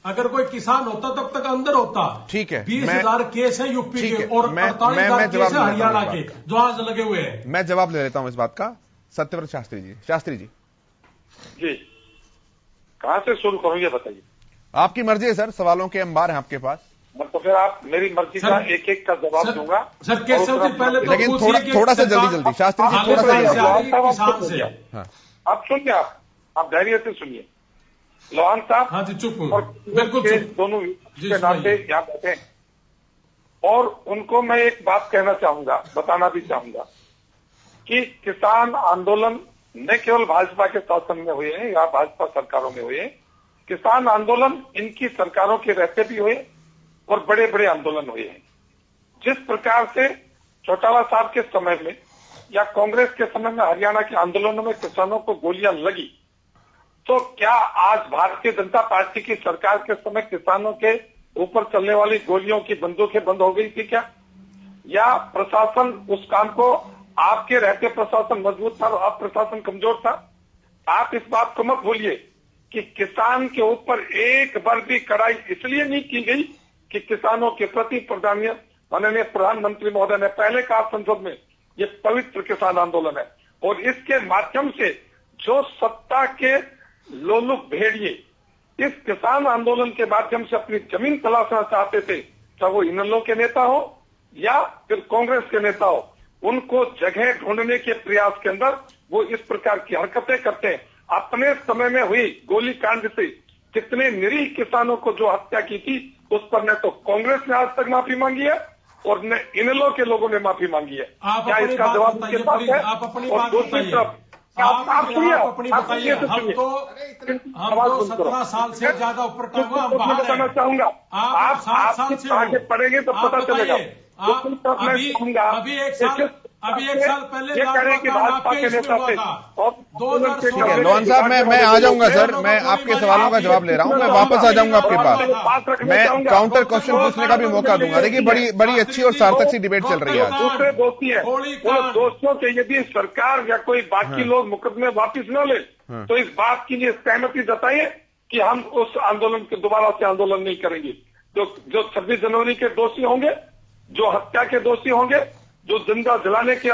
अगर कोई किसान होता तब तक अंदर होता। ठीक है, 20,000 केस है यूपी के और 48,000 केस है हरियाणा के जो आज लगे हुए हैं। मैं जवाब ले लेता हूं इस बात का। सत्यव्रत शास्त्री जी जी, कहां से शुरू करूं ये बताइए। आपकी मर्जी है सर, सवालों के अंबार हैं आपके पास। तो फिर आप मेरी मर्जी का एक का जवाब दूंगा सर। केशव जी पहले तो लेकिन थोड़ा सा जल्दी शास्त्री जी, थोड़ा सा जल्दी। आप सुनिए, आप धैर्य से सुनिए। लोहान साहब, हाँ जी, चुप हूं, और बिल्कुल दोनों के नाते यहाँ बैठे हैं, और उनको मैं एक बात कहना चाहूंगा, बताना भी चाहूंगा कि किसान आंदोलन न केवल भाजपा के शासन में हुए हैं या भाजपा सरकारों में हुए हैं, किसान आंदोलन इनकी सरकारों के रहते भी हुए और बड़े बड़े आंदोलन हुए हैं। जिस प्रकार से चौटाला साहब के समय में या कांग्रेस के समय में हरियाणा के आंदोलनों में किसानों को गोलियां लगी, तो क्या आज भारतीय जनता पार्टी की सरकार के समय किसानों के ऊपर चलने वाली गोलियों की बंदूकें बंद हो गई थी क्या? या प्रशासन उस काम को, आपके रहते प्रशासन मजबूत था और अब प्रशासन कमजोर था? आप इस बात को मत भूलिए कि किसान के ऊपर एक बार भी कड़ाई इसलिए नहीं की गई कि किसानों के प्रति माननीय प्रधानमंत्री महोदय ने पहले कहा संसद में, ये पवित्र किसान आंदोलन है, और इसके माध्यम से जो सत्ता के लोलुप भेड़िए इस किसान आंदोलन के माध्यम से अपनी जमीन तलाशना चाहते थे, चाहे वो इनेलो के नेता हो या फिर कांग्रेस के नेता हो, उनको जगह ढूंढने के प्रयास के अंदर वो इस प्रकार की हरकतें करते हैं। अपने समय में हुई गोलीकांड से कितने निरीह किसानों को जो हत्या की थी, उस पर न तो कांग्रेस ने आज तक माफी मांगी है और न इनेलो के लोगों ने माफी मांगी है। क्या इसका जवाब उनके पास है? और दूसरी तरफ आप अपनी बताइए, हम तो 17 साल से ज्यादा ऊपर का हुआ, हम बाहर बताना चाहूंगा, आप 7 साल से आगे पढ़ेंगे तो पता चलेगा। अभी एक साल पहले भाजपा के नेता थे। लोहान साहब, मैं आ जाऊंगा सर, मैं आपके सवालों का जवाब ले रहा हूं, मैं वापस आ जाऊंगा आपके पास, मैं काउंटर क्वेश्चन पूछने का भी मौका दूंगा। देखिए, बड़ी अच्छी और सार्थक सी डिबेट चल रही है आज। दूसरे दोषी है, उन दोषियों के यदि सरकार या कोई बाकी लोग मुकदमे वापिस न ले तो इस बात की सहमति जताइए कि हम उस आंदोलन के दोबारा से आंदोलन नहीं करेंगे। जो 26 जनवरी के दोषी होंगे, जो हत्या के दोषी होंगे, जो जिंदा जलाने के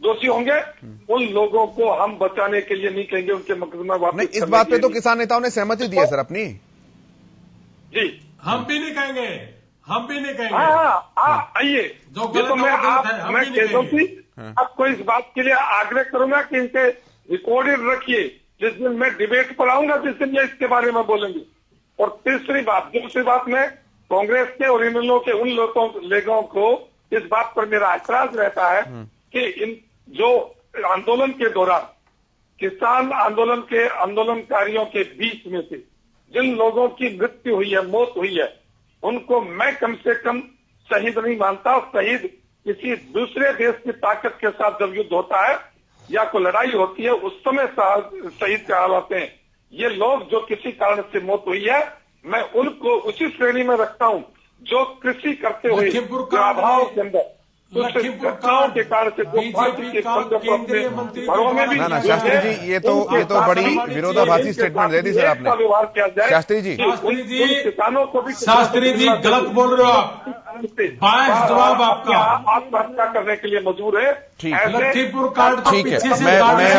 दोषी होंगे, उन लोगों को हम बचाने के लिए नहीं कहेंगे उनके मुकदमा वापस। इस बात पे तो किसान नेताओं ने सहमति दी है सर अपनी। जी, हम भी नहीं कहेंगे। हाँ, आइए, ये तो मैं केशव जी आपको इस बात के लिए आग्रह करूंगा कि इनके रिकॉर्डेड रखिए, जिस दिन मैं डिबेट पर आऊंगा जिस दिन ये इसके बारे में बोलेंगे। और दूसरी बात में कांग्रेस के और इनेलो के उन लोगों को इस बात पर मेरा ऐतराज रहता है कि इन जो आंदोलन के दौरान किसान आंदोलन के आंदोलनकारियों के बीच में से जिन लोगों की मृत्यु हुई है, मौत हुई है, उनको मैं कम से कम शहीद नहीं मानता। शहीद किसी दूसरे देश की ताकत के साथ जब युद्ध होता है या कोई लड़ाई होती है उस समय शहीद कहलाते हैं। ये लोग जो किसी कारण से मौत हुई है, मैं उनको उसी श्रेणी में रखता हूं जो कृषि करते हुए अभाव के अंदर घटनाओं के कारण से ना शास्त्री जी, ये तो बड़ी विरोधाभासी स्टेटमेंट दे दी सर आपने। व्यवहार किया जाए शास्त्री जी किसानों को भी गलत बोल रहे हो आप। जवाब आपका आत्महत्या करने के लिए मजबूर है। लखीमपुर कार्ड ठीक है, मैं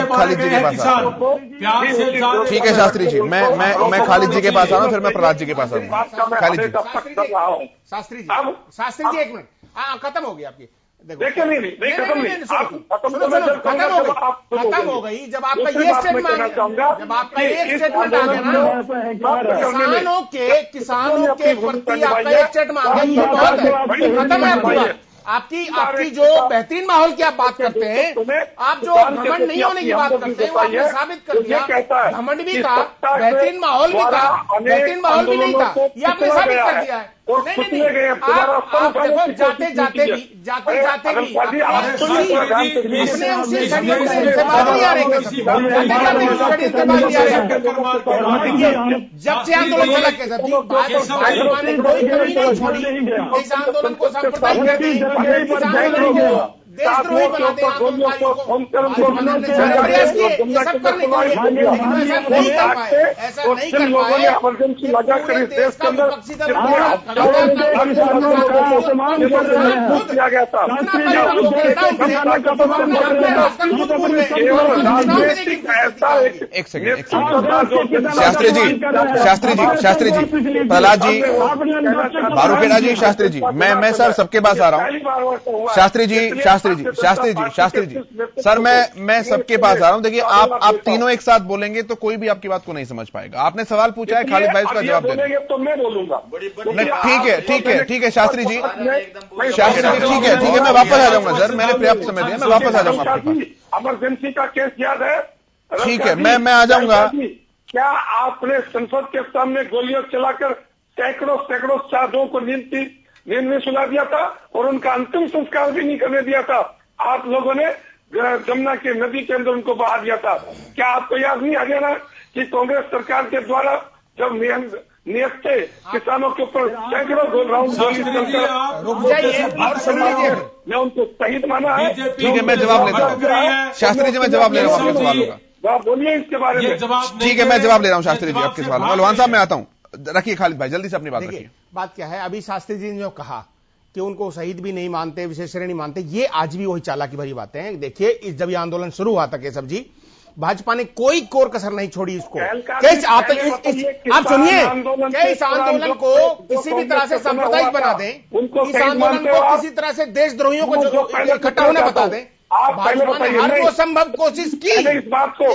खालिद जी के पास आ रहा हूँ। ठीक है शास्त्री जी, मैं खालिद जी के पास आ रहा हूँ, फिर मैं प्रहलाद जी के पास आऊंगा। खालिद जी। शास्त्री जी एक मिनट, खत्म हो गई आपकी। देखिए नहीं खत्म नहीं, खत्म हो गई। जब आपका ये स्टेटमेंट आ गया ना, किसानों के प्रति आपका एक स्टेटमेंट आ गया, ये बहुत है, खत्म है आपकी बात। आपकी जो बेहतरीन माहौल की आप बात करते हैं, आप जो घमंड नहीं होने की बात करते हैं, वो आपने साबित कर दिया। घमंड भी था, बेहतरीन माहौल भी था, बेहतरीन माहौल भी नहीं था, ये आपने साबित कर दिया है। नहीं, आप देखो, जाते जाते भी अपने उसी षड्यंत्र से बाहर नहीं आ रहे। जब से आंदोलन चला के भाजपा ने कोई कमी नहीं छोड़ी, इस आंदोलन को सांप्रदायिक कर दी, इस आंदोलन को देशद्रोही बनाते आंदोलनकारियों को प्रयास किए ये सब करने के लिए, लेकिन ऐसा नहीं कर पाए। इमरजेंसी लगा कर इस देश के अंदर किया गया था। एक सेकंड शास्त्री जी प्रहलाद जी, भारूखेड़ा जी, शास्त्री जी, मैं सर सबके पास आ रहा हूँ। शास्त्री जी सर, मैं सबके पास आ रहा हूं। देखिए आप तीनों एक साथ बोलेंगे तो कोई भी आपकी बात को नहीं समझ पाएगा। आपने सवाल पूछा है, खालिद भाई उसका जवाब देंगे तो मैं बोलूंगा। ठीक है शास्त्री जी, ठीक है, मैं वापस आ जाऊंगा सर, मैंने पर्याप्त समय दिया, मैं वापस आ जाऊंगा आपके पास। इमरजेंसी का केस याद है? ठीक है, मैं आ जाऊंगा। क्या आपने संसद के सामने गोलियां चलाकर सैकड़ों साधुओं को नींद में सुला दिया था और उनका अंतिम संस्कार भी नहीं करने दिया था? आप लोगों ने जमुना के नदी के अंदर उनको बहा दिया था। क्या आपको याद नहीं आ गया ना कि कांग्रेस सरकार के द्वारा जब नियत थे किसानों के ऊपर सैकड़ों राउंड गोली मैं उनको शहीद माना है। ठीक है, मैं जवाब लेता हूँ शास्त्री जी, मैं जवाब ले रहा हूँ आपके सवालों का। बोलिए इसके बारे में। ठीक है, मैं जवाब ले रहा हूँ शास्त्री जी आपके सवाल। लोहान साहब मैं आता हूँ, रखिए खालिद भाई जल्दी से अपनी बात रखिए। बात क्या है, अभी शास्त्री जी ने जो कहा कि उनको शहीद भी नहीं मानते, विशेष श्रेणी नहीं मानते, ये आज भी वही चालाकी भरी बातें हैं। देखिए जब ये आंदोलन शुरू हुआ था केशव जी, भाजपा ने कोई कोर कसर नहीं छोड़ी इसको। आप सुनिए, इस आंदोलन को किसी भी तरह से सांप्रदायिक बना दें, इस आंदोलन को किसी तरह से देशद्रोहियों को इकट्ठा होने बता दें। भाजपा ने हर वो संभव कोशिश की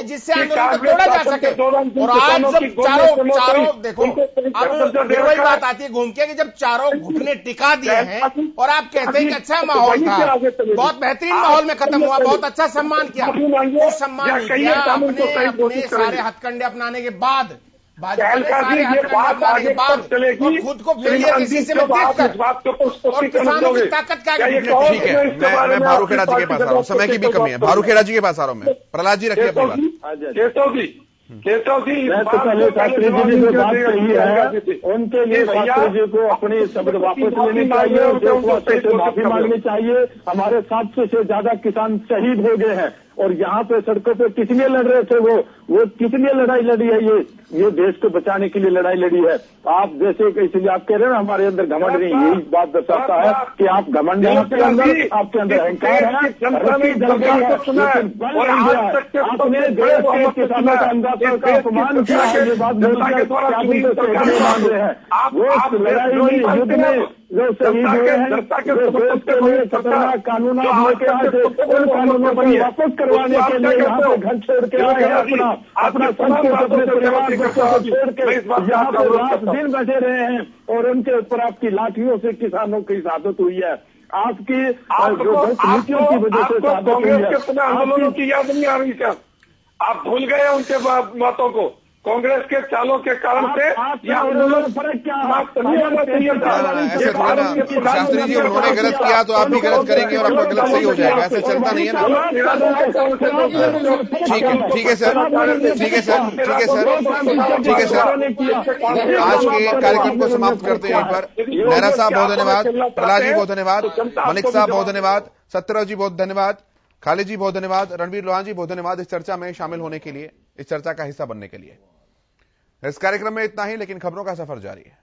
जिससे आंदोलन को तोड़ा जा सके। और आज जब चारों देखो, अब वही बात आती है घूम के कि जब चारों घुटने टिका दिए हैं और आप कहते हैं कि अच्छा माहौल था, बहुत बेहतरीन माहौल में खत्म हुआ, बहुत अच्छा सम्मान किया, वो सम्मान किया अपने सारे हथकंडे अपनाने के बाद, भाजपा ने सारे हथकंडे अपनाने के बाद खुद को फिर ये किसी से देखकर और किसानों की ताकत क्या। ठीक है, मैं भारूखेड़ा जी के पास आ रहा हूँ, समय की भी कमी है, भारूखेड़ा जी के पास आ रहा हूँ मैं। प्रहलाद जी रखिए अपनी बात। केशव जी सबसे पहले शास्त्री जी ने जो बात कही है उनके लिए शास्त्री जी को अपनी शब्द वापस लेनी चाहिए और देशवासियों से माफी मांगनी चाहिए। हमारे 700 से ज्यादा किसान शहीद हो गए हैं और यहाँ पे सड़कों पे किस लिए लड़ रहे थे, वो किस लिए लड़ाई लड़ी है? ये देश को बचाने के लिए लड़ाई लड़ी है। आप जैसे इसलिए आप कह रहे हैं ना हमारे अंदर घमंड नहीं, यही बात दर्शाता है कि आप घमंड है, आपके अंदर अहंकार है, रस्सी जल गई है, आपने देश के किसानों का अंदाजा का अपमान किया है। ये बात बोलकर आप उनसे सहयोग मांग रहे हैं। वो लड़ाई में युद्ध में जो शहीद हुए हैं, जो देश के लिए खतरनाक कानून लेके आए थे, उन कानूनों पर वापस करवाने के लिए यहाँ पे घर छोड़ के आए हैं, अपना सब कुछ अपने परिवार को छोड़ के यहाँ पे रात दिन बैठे रहे हैं और उनके ऊपर आपकी लाठियों से किसानों की शहादत हुई है। आपकी जो नीतियों की वजह से शहादत हुई है। आंदोलनों की याद नहीं आ रही क्या? आप भूल गए उनके बातों को? कांग्रेस के चालों के कारण से यह आंदोलन समाप्त नहीं होना चाहिए था। ऐसे थोड़ा ना शास्त्री जी, उन्होंने गलत किया तो आप भी गलत करेंगे और आपका गलत सही हो जाएगा, ऐसे चलता नहीं है ना। ठीक है सर, ठीक है सर, ठीक है सर, ठीक है सर। आज के कार्यक्रम को समाप्त करते हैं यहीं पर। नेहरा साहब बहुत धन्यवाद, प्रहलाद जी बहुत धन्यवाद, मलिक साहब बहुत धन्यवाद, सत्यराव जी बहुत धन्यवाद, खालिद जी बहुत धन्यवाद, रणवीर लोहान जी बहुत धन्यवाद इस चर्चा में शामिल होने के लिए, इस चर्चा का हिस्सा बनने के लिए। इस कार्यक्रम में इतना ही, लेकिन खबरों का सफर जारी है।